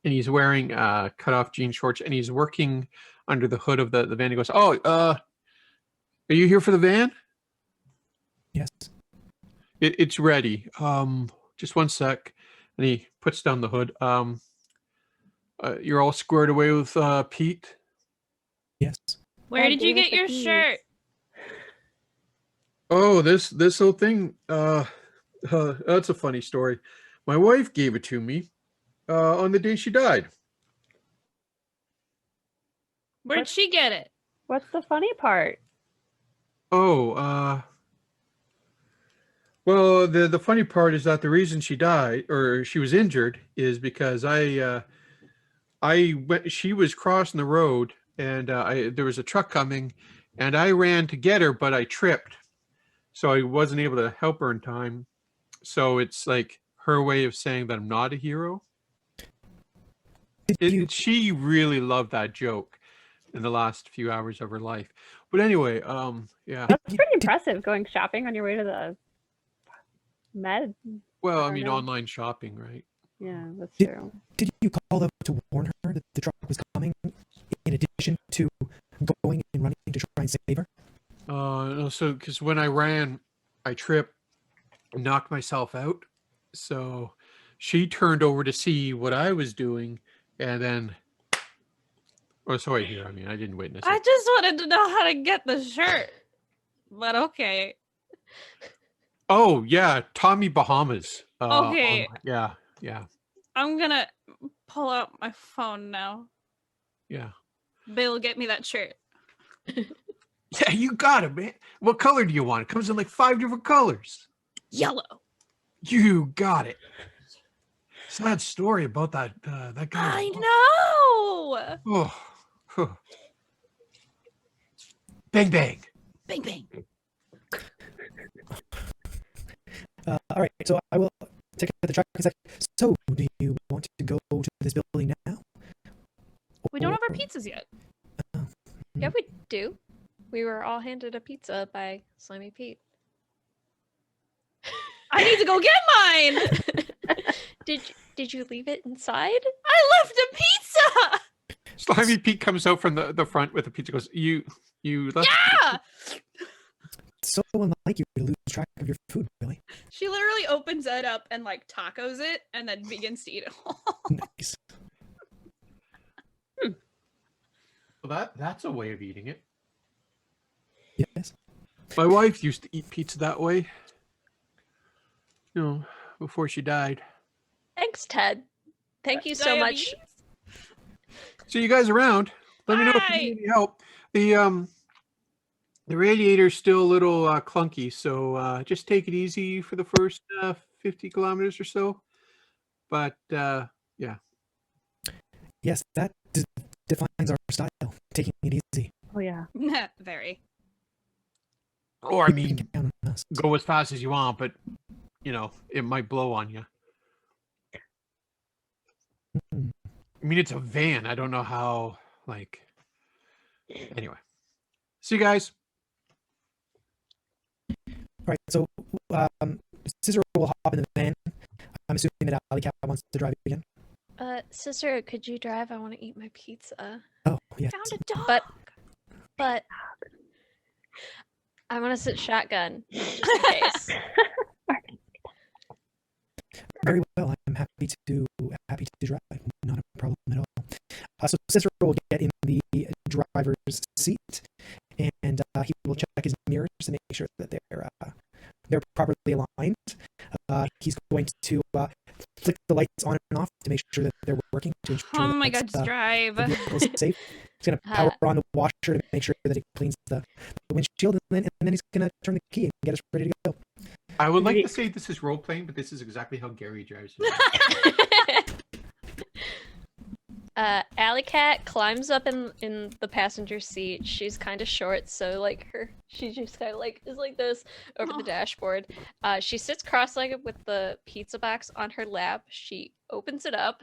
and he's wearing cut off jean shorts, and he's working under the hood of the van. He goes, "Oh, are you here for the van? Yes. It's ready. Just one sec." And he puts down the hood. You're all squared away with Pete? Yes. Where did you gave us get the your keys. shirt? Oh, this whole thing. That's a funny story. My wife gave it to me on the day she died. Where'd she get it? What's the funny part? Oh, well, the funny part is that the reason she died or she was injured is because she was crossing the road and there was a truck coming and I ran to get her, but I tripped. So I wasn't able to help her in time. So it's like her way of saying that I'm not a hero. She really loved that joke in the last few hours of her life. But anyway, yeah. That's pretty impressive going shopping on your way to the med. Well, I I don't mean, know. online shopping, right? Yeah, that's Did- true. Did you call up to warn her that the truck was coming in addition to going and running to try and save her? No, so because when I ran, I tripped, knocked myself out. So she turned over to see what I was doing, and then. Oh, sorry, here. I mean, I didn't witness I it. just wanted to know how to get the shirt. But okay. Oh yeah, Tommy Bahamas. Okay. Yeah, yeah, I'm gonna pull out my phone now. yeah. Bill, get me that shirt. Yeah, you got it, man. What color do you want? It comes in like 5 different colors. Yellow. You got it. Sad story about that that guy. I know. Oh. Huh. Bang bang. Bang bang. All right, so I will take out the truck. He's like, so do you want to go to this building now? We don't have our Or- pizzas yet. Yeah, we do. We were all handed a pizza by Slimy Pete. I need to go get mine. Did you leave it inside? I left a pizza. Slimy Pete comes out from the front with the pizza. Goes, you left. Yeah. It's so unlike you to lose track of your food, Billy. She literally opens it up and like tacos it and then begins to eat it all. Nice. Well, that's a way of eating it. Yes. My wife used to eat pizza that way. Before she died. Thanks, Ted. Thank you so much. Diabetes? See you guys around. Let me know if you Bye. need any help. The radiator's still a little clunky, so just take it easy for the first 50 kilometers or so. But yeah. Yes, that defines our style. Taking it easy. Oh yeah. Very. Or I You mean, can count on us. go as fast as you want, but it might blow on you. Mm. I mean, it's a van. I don't know how. Anyway. See you guys. All right, so Cicero will hop in the van. I'm assuming that Alley Cat wants to drive again. Sister, could you drive? I want to eat my pizza. Oh, yes. Found a dog. But I want to sit shotgun just in case. Very well. I'm happy to drive. Not a problem at all. So Cicero will get in the driver's seat, and he will check his mirrors to make sure that they're properly aligned. He's going to flick the lights on and off to make sure that they're working. To ensure Oh my that, god, just drive. the vehicle is safe. He's going to power on the washer to make sure that it cleans the windshield, and then he's going to turn the key and get us ready to go. I would like to say this is role playing, but this is exactly how Gary drives. Alley Cat climbs up in the passenger seat. She's kind of short, so she just kind of is like this over the dashboard. She sits cross-legged with the pizza box on her lap. She opens it up,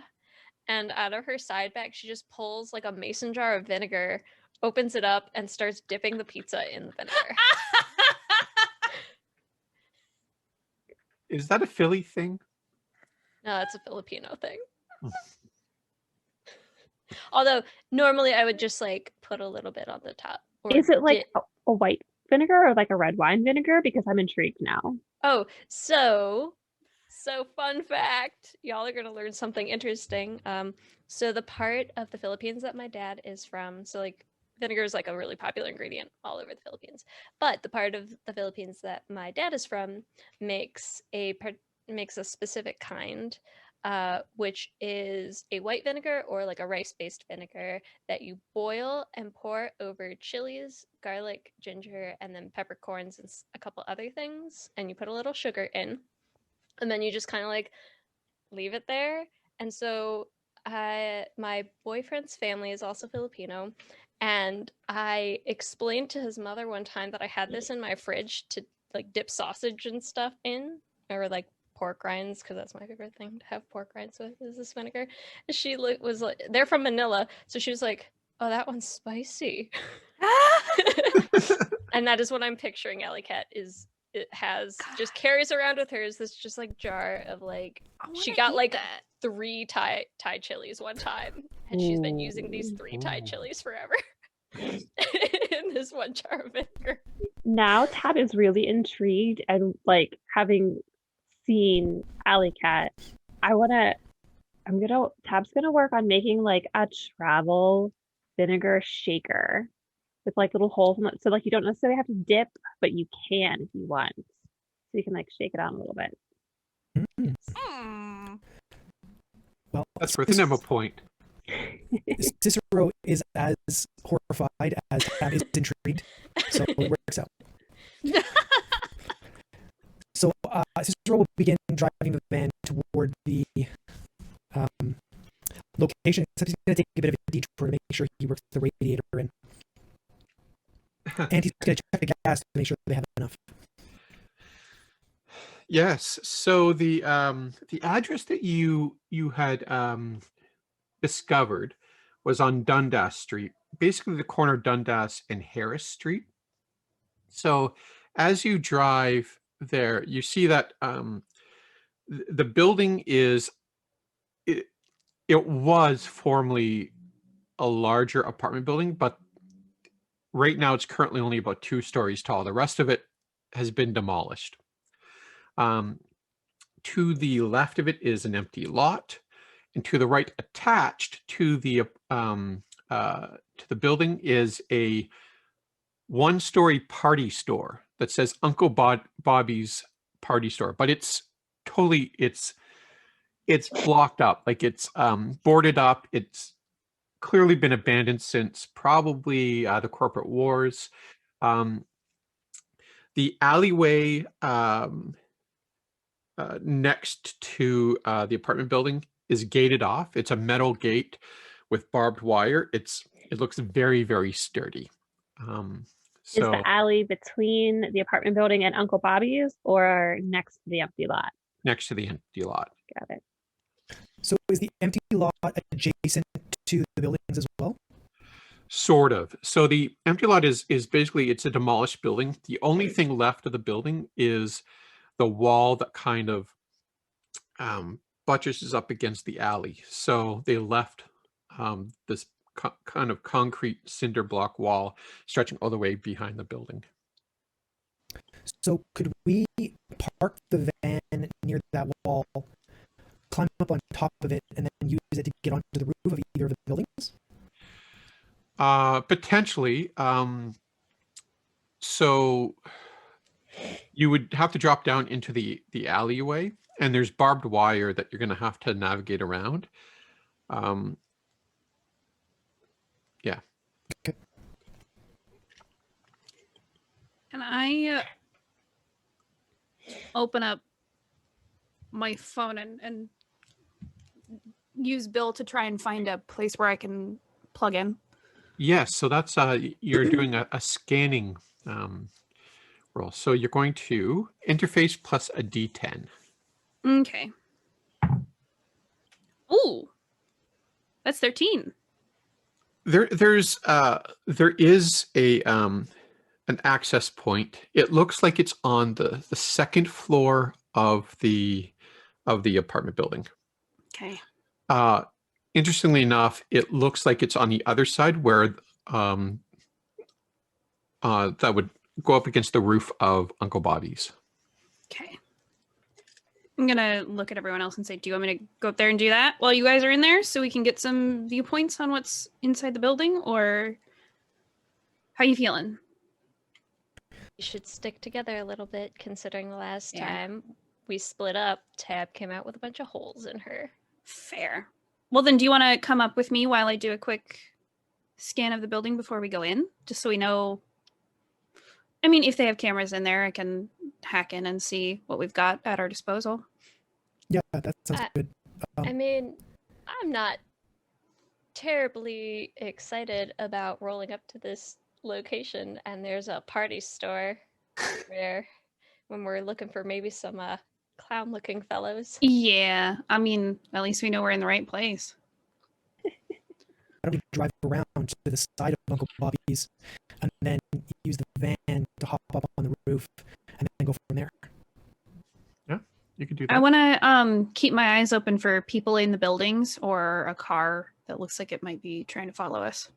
and out of her side bag, she just pulls like a mason jar of vinegar, opens it up, and starts dipping the pizza in the vinegar. Is that a Philly thing? No, it's a Filipino thing. Although normally I would just put a little bit on the top. Is it like a white vinegar or like a red wine vinegar? Because I'm intrigued now. Oh, so fun fact. Y'all are gonna learn something interesting. So the part of the Philippines that my dad is from, so vinegar is a really popular ingredient all over the Philippines. But the part of the Philippines that my dad is from makes a specific kind, which is a white vinegar or a rice-based vinegar that you boil and pour over chilies, garlic, ginger, and then peppercorns and a couple other things. And you put a little sugar in, and then you just kind of leave it there. And so my boyfriend's family is also Filipino, and I explained to his mother one time that I had this in my fridge to dip sausage and stuff in, or pork rinds, because that's my favorite thing to have pork rinds with, is this vinegar. And she was like, they're from Manila, so she was like, oh, that one's spicy. And that is what I'm picturing Alley Cat is. It has just carries around with her is this just jar of she got 3 Thai chilies one time, and she's been using these 3 Thai chilies forever. In this one jar of vinegar. Now Tab is really intrigued, and having seen Alley Cat, Tab's gonna work on making a travel vinegar shaker with little holes in it, so you don't necessarily have to dip, but you can if you want. So you can shake it out a little bit. Mm. Well, that's worth an ammo point. Cicero is as horrified as Tab is intrigued, so it works out. So Cicero will begin driving the van toward the location, except he's going to take a bit of a detour to make sure he works the radiator in. And he's going to check the gas to make sure they have enough. Yes. So the address that you had discovered was on Dundas Street, basically the corner of Dundas and Harris Street. So as you drive there, you see that the building it was formerly a larger apartment building, but right now it's currently only about 2 stories tall. The rest of it has been demolished. To the left of it is an empty lot, and to the right, attached to the building, is a 1-story party store that says Uncle Bobby's Party Store, but it's blocked up, it's boarded up. It's clearly been abandoned since probably the corporate wars. The alleyway next to the apartment building is gated off. It's a metal gate with barbed wire. It looks very, very sturdy. Is So the alley between the apartment building and Uncle Bobby's or next to the empty lot? next to the empty lot. Got it. So is the empty lot adjacent to the buildings as well? Sort of. So the empty lot is basically, it's a demolished building. The only thing left of the building is the wall that kind of buttresses up against the alley. So they left this kind of concrete cinder block wall stretching all the way behind the building. So could we park the van near that wall, climb up on top of it, and then use it to get onto the roof of either of the buildings? Potentially. So you would have to drop down into the alleyway, and there's barbed wire that you're going to have to navigate around. Yeah. Okay. Can I open up my phone and use Bill to try and find a place where I can plug in? Yes. So that's you're doing a scanning roll. So you're going to interface plus a D10. Okay. Ooh, that's 13. There is a an access point. It looks like it's on the second floor of the apartment building. Okay. Interestingly enough, it looks like it's on the other side where that would go up against the roof of Uncle Bobby's. Okay. I'm gonna look at everyone else and say, do you want me to go up there and do that while you guys are in there so we can get some viewpoints on what's inside the building, or how you feeling? We should stick together a little bit, considering the last Yeah. time we split up, Tab came out with a bunch of holes in her. Fair. Well, then do you want to come up with me while I do a quick scan of the building before we go in? Just so we know. I mean, if they have cameras in there, I can hack in and see what we've got at our disposal. Yeah, that sounds good. I mean, I'm not terribly excited about rolling up to this location and there's a party store where when we're looking for maybe some clown looking fellows. Yeah, I mean, at least we know we're in the right place. Why don't we drive around to the side of Uncle Bobby's and then use the van to hop up on the roof and then go from there? Yeah, you could do that. I want to keep my eyes open for people in the buildings or a car that looks like it might be trying to follow us.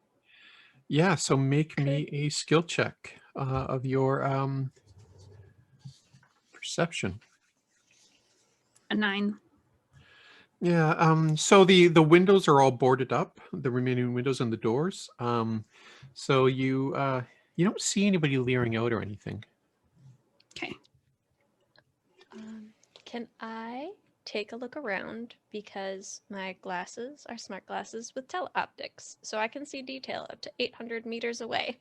Yeah, so make me a skill check of your perception. A 9. Yeah, so the windows are all boarded up, the remaining windows and the doors. So you don't see anybody leering out or anything. Okay. Can I take a look around, because my glasses are smart glasses with teleoptics, so I can see detail up to 800 meters away.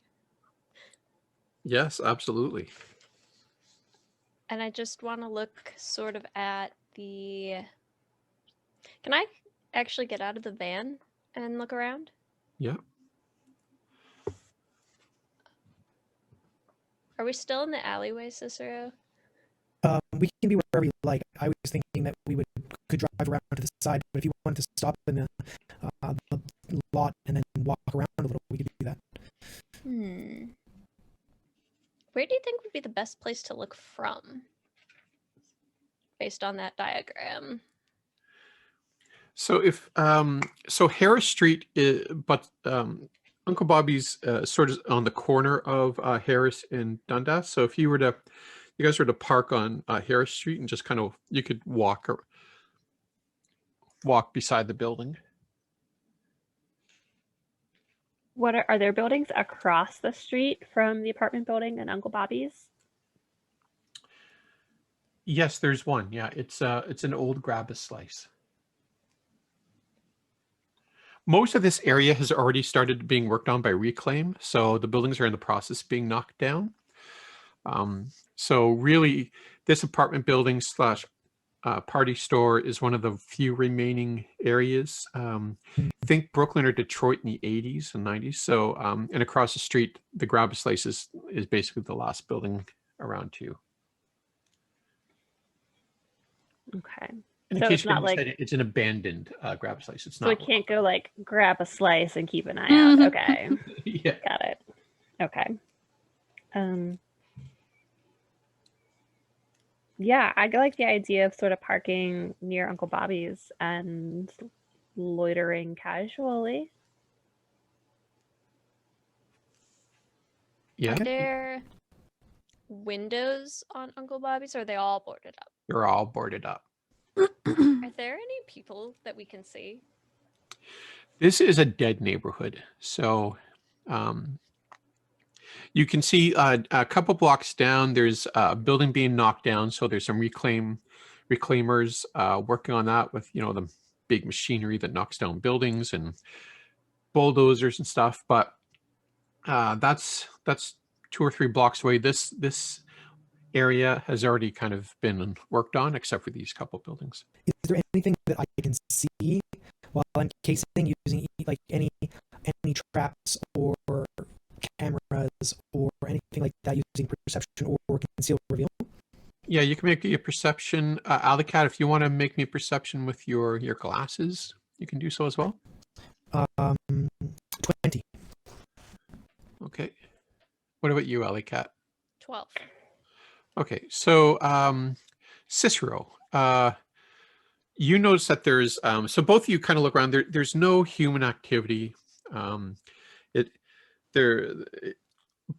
Yes, absolutely. And I just want to look sort of at the... Can I actually get out of the van and look around? Yeah. Are we still in the alleyway, Cicero? We can be wherever you like. I was thinking that we could drive around to the side, but if you wanted to stop in the lot and then walk around a little, we could do that. Where do you think would be the best place to look from, based on that diagram? So if so Harris Street is, but Uncle Bobby's sort of on the corner of Harris and Dundas. So if you guys were to park on Harris Street and just kind of, you could walk beside the building. What are there buildings across the street from the apartment building and Uncle Bobby's? Yes, there's one. Yeah, it's an old grab a slice. Most of this area has already started being worked on by Reclaim, so the buildings are in the process of being knocked down. So really, this apartment building slash party store is one of the few remaining areas. Think Brooklyn or Detroit in the 80s and 90s. So, and across the street, the Grab Slice is basically the last building around too. Okay. And So in case it's not you like- said, it's an abandoned Grab Slice. It's So not. I can't go like grab a slice and keep an eye out. Mhm. Okay. Yeah. Got it. Okay. Yeah, I like the idea of sort of parking near Uncle Bobby's and loitering casually. Yeah. Are there windows on Uncle Bobby's, or are they all boarded up? They're all boarded up. Are there any people that we can see? This is a dead neighborhood. So you can see a couple blocks down, there's a building being knocked down. So there's some reclaimers working on that with, the big machinery that knocks down buildings and bulldozers and stuff. But that's 2 or 3 blocks away. This area has already kind of been worked on, except for these couple buildings. Is there anything that I can see while I'm casing using like any traps or cameras or anything like that using perception or conceal reveal? Yeah, you can make a perception. Alicat, if you want to make me a perception with your glasses, you can do so as well. 20. Okay. What about you, Alicat? 12. Okay, so Cicero, you notice that there's so both of you kind of look around. There's no human activity.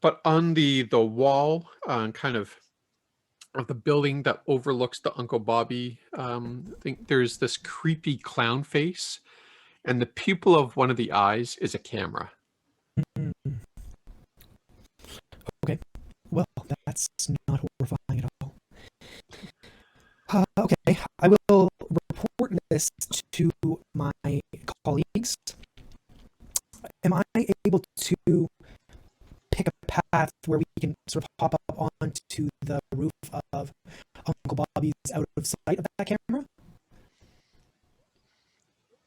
But on the wall, kind of the building that overlooks the Uncle Bobby thing, there's this creepy clown face, and the pupil of one of the eyes is a camera. Okay. Well, that's not horrifying at all. Okay, I will report this to my colleagues. Am I able to pick a path where we can sort of hop up onto the roof of Uncle Bobby's out of sight of that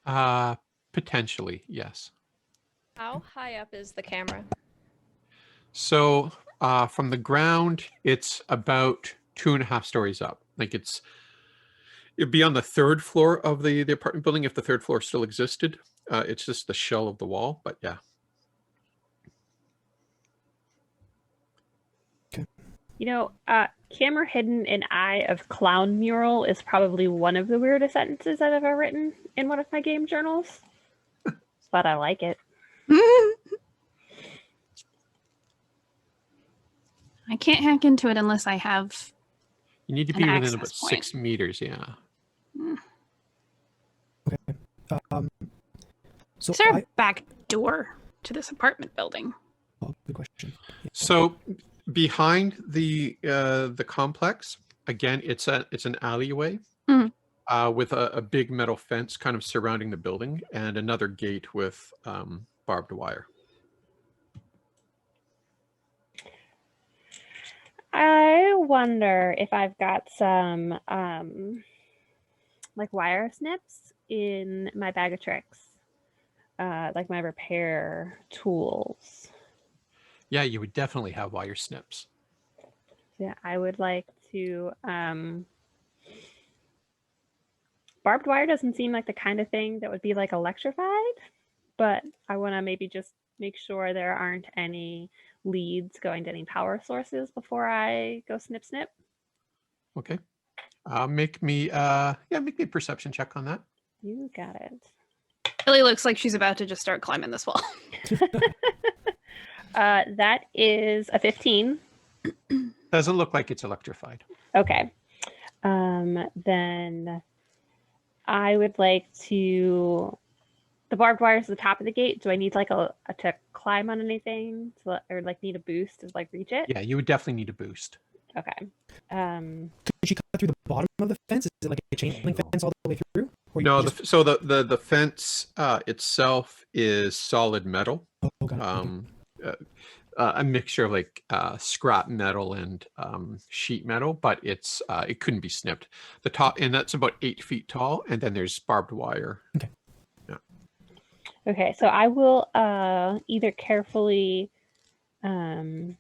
camera? Potentially, yes. How high up is the camera? So from the ground, it's about 2.5 stories up. Like it'd be on the 3rd floor of the apartment building if the 3rd floor still existed. It's just the shell of the wall, but yeah. Camera hidden in eye of clown mural is probably one of the weirdest sentences I've ever written in one of my game journals. But I like it. I can't hack into it unless I have. You need to An be within access about point. 6 meters, yeah. Okay. So Is there a back door to this apartment building? good question. Yeah. So behind the complex, again, it's an alleyway with a big metal fence kind of surrounding the building and another gate with barbed wire. I wonder if I've got some like wire snips in my bag of tricks, like my repair tools. Yeah, you would definitely have wire snips. Yeah, I would like to. Barbed wire doesn't seem like the kind of thing that would be like electrified, but I want to maybe just make sure there aren't any leads going to any power sources before I go snip. Okay. Make me a perception check on that. You got it. Ellie looks like she's about to just start climbing this wall. That is a 15. Doesn't look like it's electrified. Okay. Then I would like to. The barbed wire is at the top of the gate. Do I need like to climb on anything or like need a boost to like reach it? Yeah, you would definitely need a boost. Okay. Could you cut through the bottom of the fence? Is it like a chain link fence all the way through? Or you No, just- the fence itself is solid metal. Oh, got it. Okay. a mixture of like scrap metal and sheet metal, but it couldn't be snipped. The top, and that's about 8 feet tall, and then there's barbed wire. Okay. Yeah. Okay, so I will either carefully like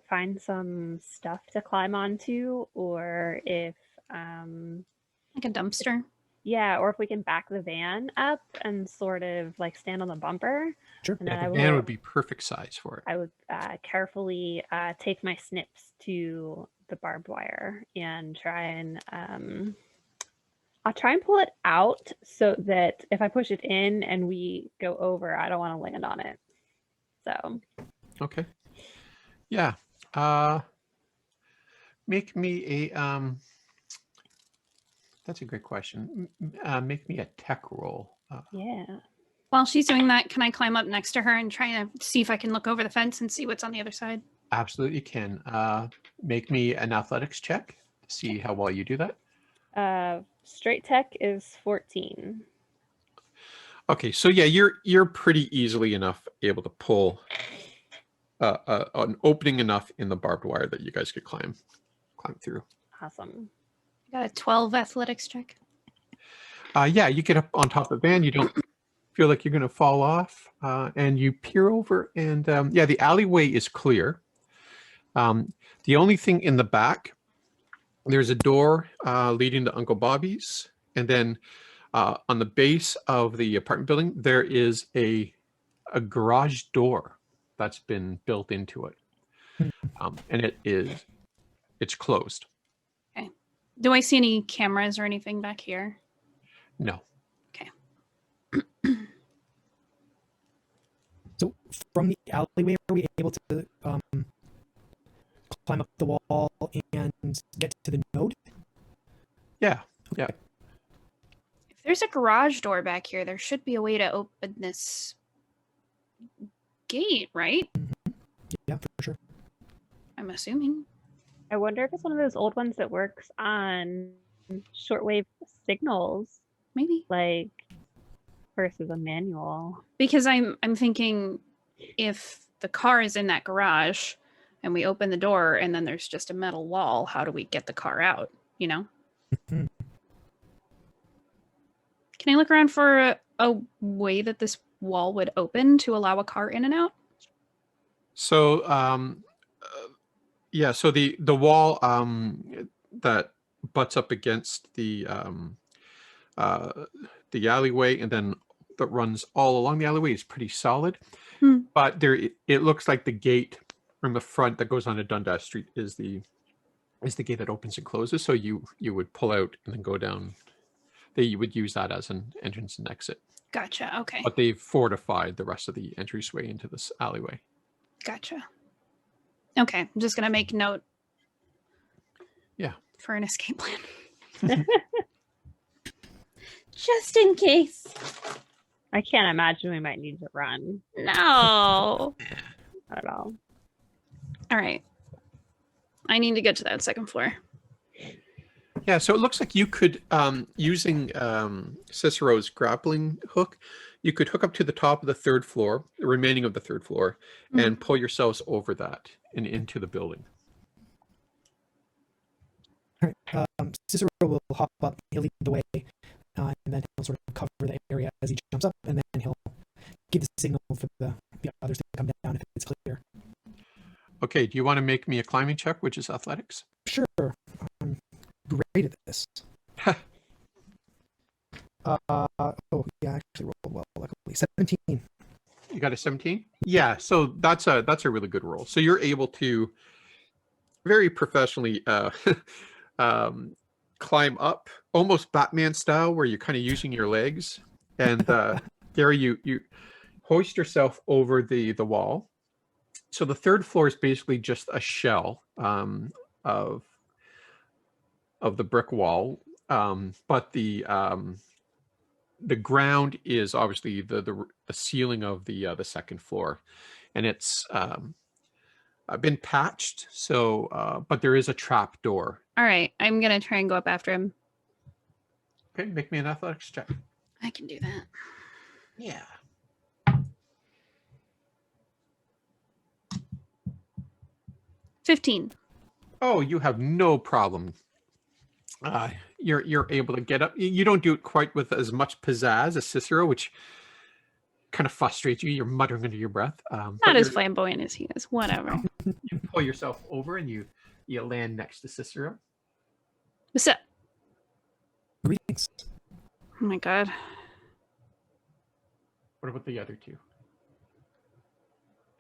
find some stuff to climb onto, or if Like a dumpster. yeah, or if we can back the van up and sort of like stand on the bumper, Sure. and then Yeah, I the van will would be perfect size for it. I would carefully take my snips to the barbed wire and try and I'll try and pull it out so that if I push it in and we go over, I don't want to land on it. So Okay. Yeah. Make me a that's a great question. Make me a tech roll. yeah. While she's doing that, can I climb up next to her and try to see if I can look over the fence and see what's on the other side? Absolutely can. Make me an athletics check to see how well you do that. Straight tech is 14. Okay, so yeah, you're pretty easily enough able to pull an opening enough in the barbed wire that you guys could climb through. Awesome. I got a 12 athletics check. Yeah, you get up on top of the van. You don't feel like you're going to fall off, and you peer over, and yeah, the alleyway is clear. The only thing in the back, there's a door leading to Uncle Bobby's, and then on the base of the apartment building, there is a garage door that's been built into it, and it's closed. Do I see any cameras or anything back here? No. So from the alleyway, are we able to climb up the wall and get to the node? Yeah. Yeah. If there's a garage door back here, there should be a way to open this gate, right? Yeah, for sure. I'm assuming. I wonder if it's one of those old ones that works on shortwave signals, Maybe. like versus a manual. Because I'm thinking if the car is in that garage and we open the door and then there's just a metal wall, how do we get the car out, you know? Mhm. Can I look around for a way that this wall would open to allow a car in and out? So yeah, so the wall that butts up against the alleyway and then that runs all along the alleyway is pretty solid. But it looks like the gate from the front that goes onto Dundas Street is the gate that opens and closes. So you would pull out and then go down. You would use that as an entrance and exit. Gotcha. Okay. But they've fortified the rest of the entryway into this alleyway. Gotcha. Okay. I'm just going to make note. Yeah. For an escape plan. Just in case. I can't imagine we might need to run. No. Not at all. All right. I need to get to that second floor. Yeah, so it looks like you could, using Cicero's grappling hook, you could hook up to the top of the third floor, the remaining of the third floor, and pull yourselves over that and into the building. All right. Cicero will hop up. He'll lead the way, and then he'll sort of cover the area as he jumps up, and then he'll give the signal for the others to come down if it's clear. Okay, do you want to make me a climbing check, which is athletics? Sure. I'm great at this. Oh, yeah, I actually rolled well, luckily. 17. You got a 17? Yeah, so that's a really good roll. So you're able to very professionally climb up, almost Batman style, where you're kind of using your legs. And Gary, you hoist yourself over the wall. So the third floor is basically just a shell of the brick wall, but the ground is obviously the ceiling of the second floor, and it's been patched. So, but there is a trap door. All right. I'm going to try and go up after him. Okay, make me an athletics check. I can do that. Yeah. 15. Oh, you have no problem. You're able to get up. You don't do it quite with as much pizzazz as Cicero, which kind of frustrates you. You're muttering under your breath. Not but as you're- flamboyant as he is. Whatever. You pull yourself over and you land next to Cicero. What's up? Greetings. Oh my god. What about the other two?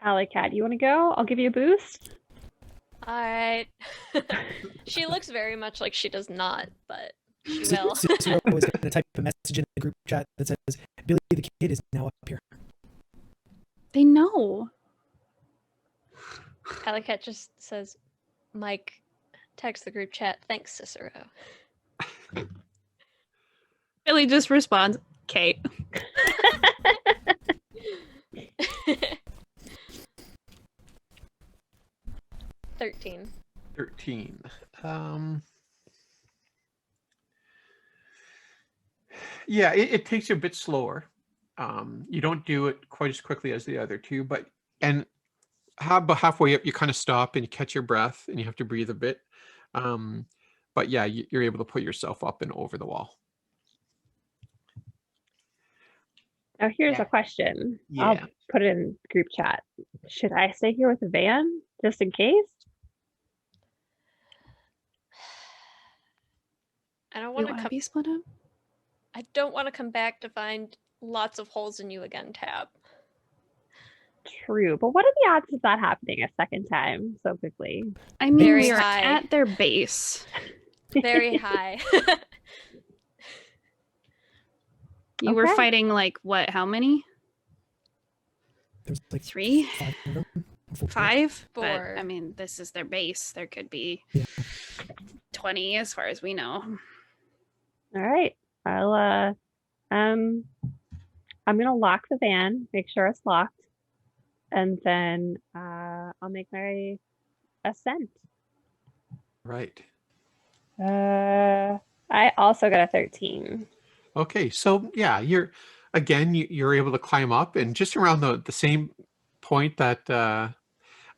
Alley Cat, you want to go? I'll give you a boost. All right. She looks very much like she does not, but she will. Cicero is going to type a message in the group chat that says, Billy the Kid is now up here. They know. Alicat just says, Mike, text the group chat. Thanks, Cicero. Billy just responds, Kate. 13. 13. Yeah, it takes you a bit slower. You don't do it quite as quickly as the other two, but halfway up, you kind of stop and you catch your breath and you have to breathe a bit. But yeah, you're able to put yourself up and over the wall. Now here's Yeah. a question. Yeah. I'll put it in group chat. Should I stay here with the van just in case? I don't You want to want to come. be split up? I don't want to come back to find lots of holes in you again, Tab. True, but what are the odds of that happening a second time so quickly? I mean, Very we are high. at their base. Very high. You were Okay. fighting like what? How many? There's like 3? 5 of them. 4. 5? But 4. I mean, this is their base. There could be Yeah. 20 as far as we know. All right. I'm gonna lock the van, make sure it's locked, and then I'll make my ascent. Right. I also got a 13. Okay, so yeah, you're able to climb up, and just around the same point that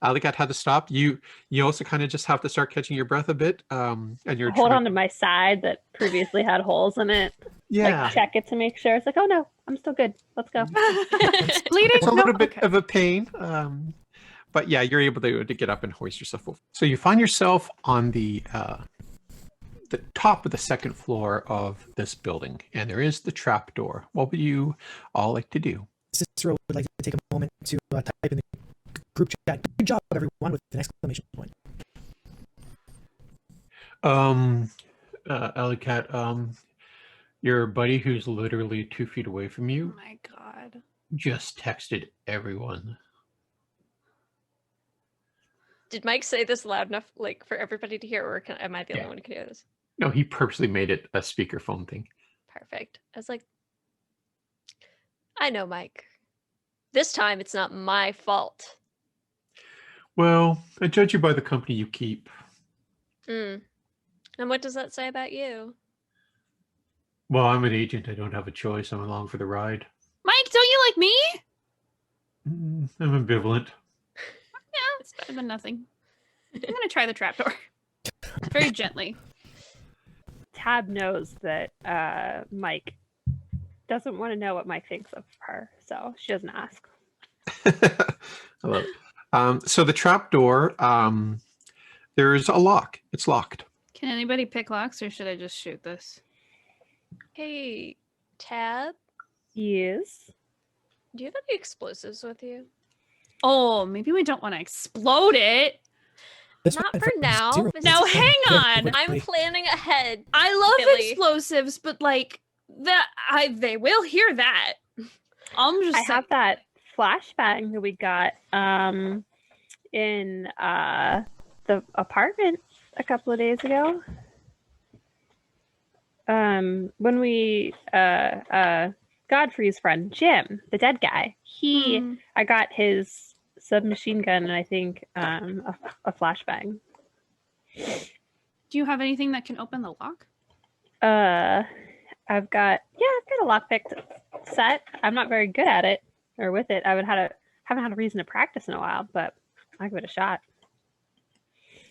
Alicat had to stop, you also kind of just have to start catching your breath a bit, and you're Hold trying- on to my side that previously had holes in it. Yeah, Like check it to make sure. It's like, oh no, I'm still good. Let's go. Bleeding? it's a No? little bit Okay. of a pain, but yeah, you're able to get up and hoist yourself over. So you find yourself on the top of the second floor of this building, and there is the trap door. What would you all like to do? Cicero would like to take a moment to type in the group chat. Good job, everyone, with an exclamation point. Alicat, your buddy who's literally 2 feet away from Oh you my god. just texted everyone. Did Mike say this loud enough, like, for everybody to hear, or am I the Yeah. only one who can hear this? No, he purposely made it a speakerphone thing. Perfect. I was like, I know, Mike. This time it's not my fault. Well, I judge you by the company you keep. Mm. And what does that say about you? Well, I'm an agent. I don't have a choice. I'm along for the ride. Mike, don't you like me? I'm ambivalent. Yeah, it's better than nothing. I'm gonna try the trapdoor. Very gently. Tab knows that Mike doesn't want to know what Mike thinks of her, so she doesn't ask. I love it. So the trap door, there's a lock. It's locked. Can anybody pick locks, or should I just shoot this? Hey, Tab, Yes. do you have any explosives with you? Oh, maybe we don't want to explode it. That's Not fine, for now, Cicero. but- No, hang Quick, on. quick, I'm quick. planning ahead. I love Billy. explosives, but like they will hear that. I'm just I saying. have that flashbang that we got in the apartment a couple of days ago. When we Godfrey's friend Jim, the dead guy, Mm, I got his submachine gun and I think a flashbang. do you have anything that can open the lock? I've got a lockpick set. I'm not very good at it or with it. Haven't had a reason to practice in a while, but I'll give it a shot.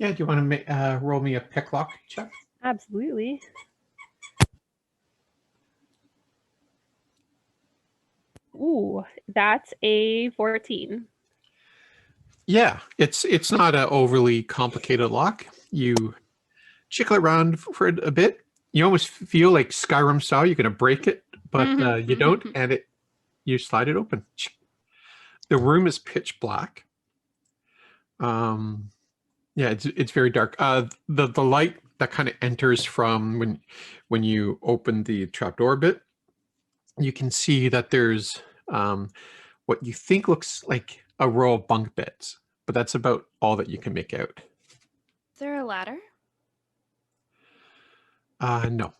Yeah, do you want to roll me a pick lock check? Absolutely. Ooh, that's a 14. Yeah, it's not an overly complicated lock. You jiggle around for it a bit. You almost feel like Skyrim style. You're going to break it, but you don't, and you slide it open. The room is pitch black. Yeah, it's very dark. The light that kind of enters from when you open the trapdoor bit, you can see that there's what you think looks like a row of bunk beds, but that's about all that you can make out. Is there a ladder? No.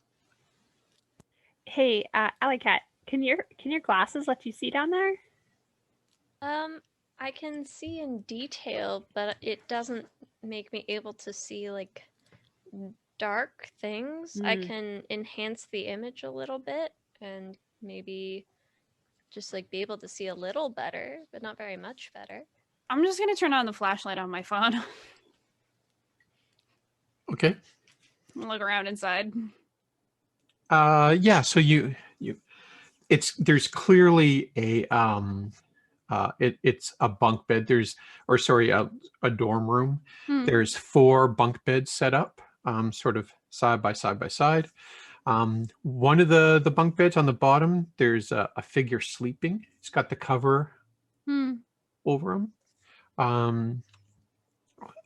Hey, Alley Cat, can your glasses let you see down there? I can see in detail, but it doesn't make me able to see like dark things. I can enhance the image a little bit and maybe just like be able to see a little better, but not very much better. I'm just gonna turn on the flashlight on my phone. Okay. Look around inside. Yeah. So there's clearly a it's a bunk bed. A dorm room. There's 4 bunk beds set up, sort of side by side. One of the bunk beds on the bottom, there's a figure sleeping. It's got the cover over him.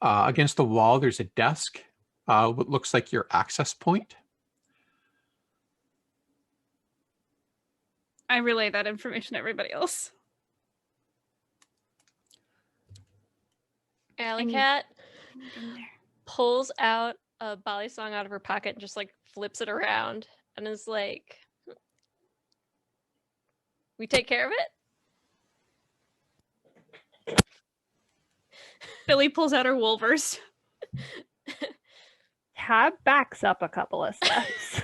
Against the wall, there's a desk. What looks like your access point. I relay that information to everybody else. Alley Cat pulls out a Bali song out of her pocket and just like flips it around and is like, "We take care of it." Billy pulls out her Wolvers. Tab backs up a couple of steps.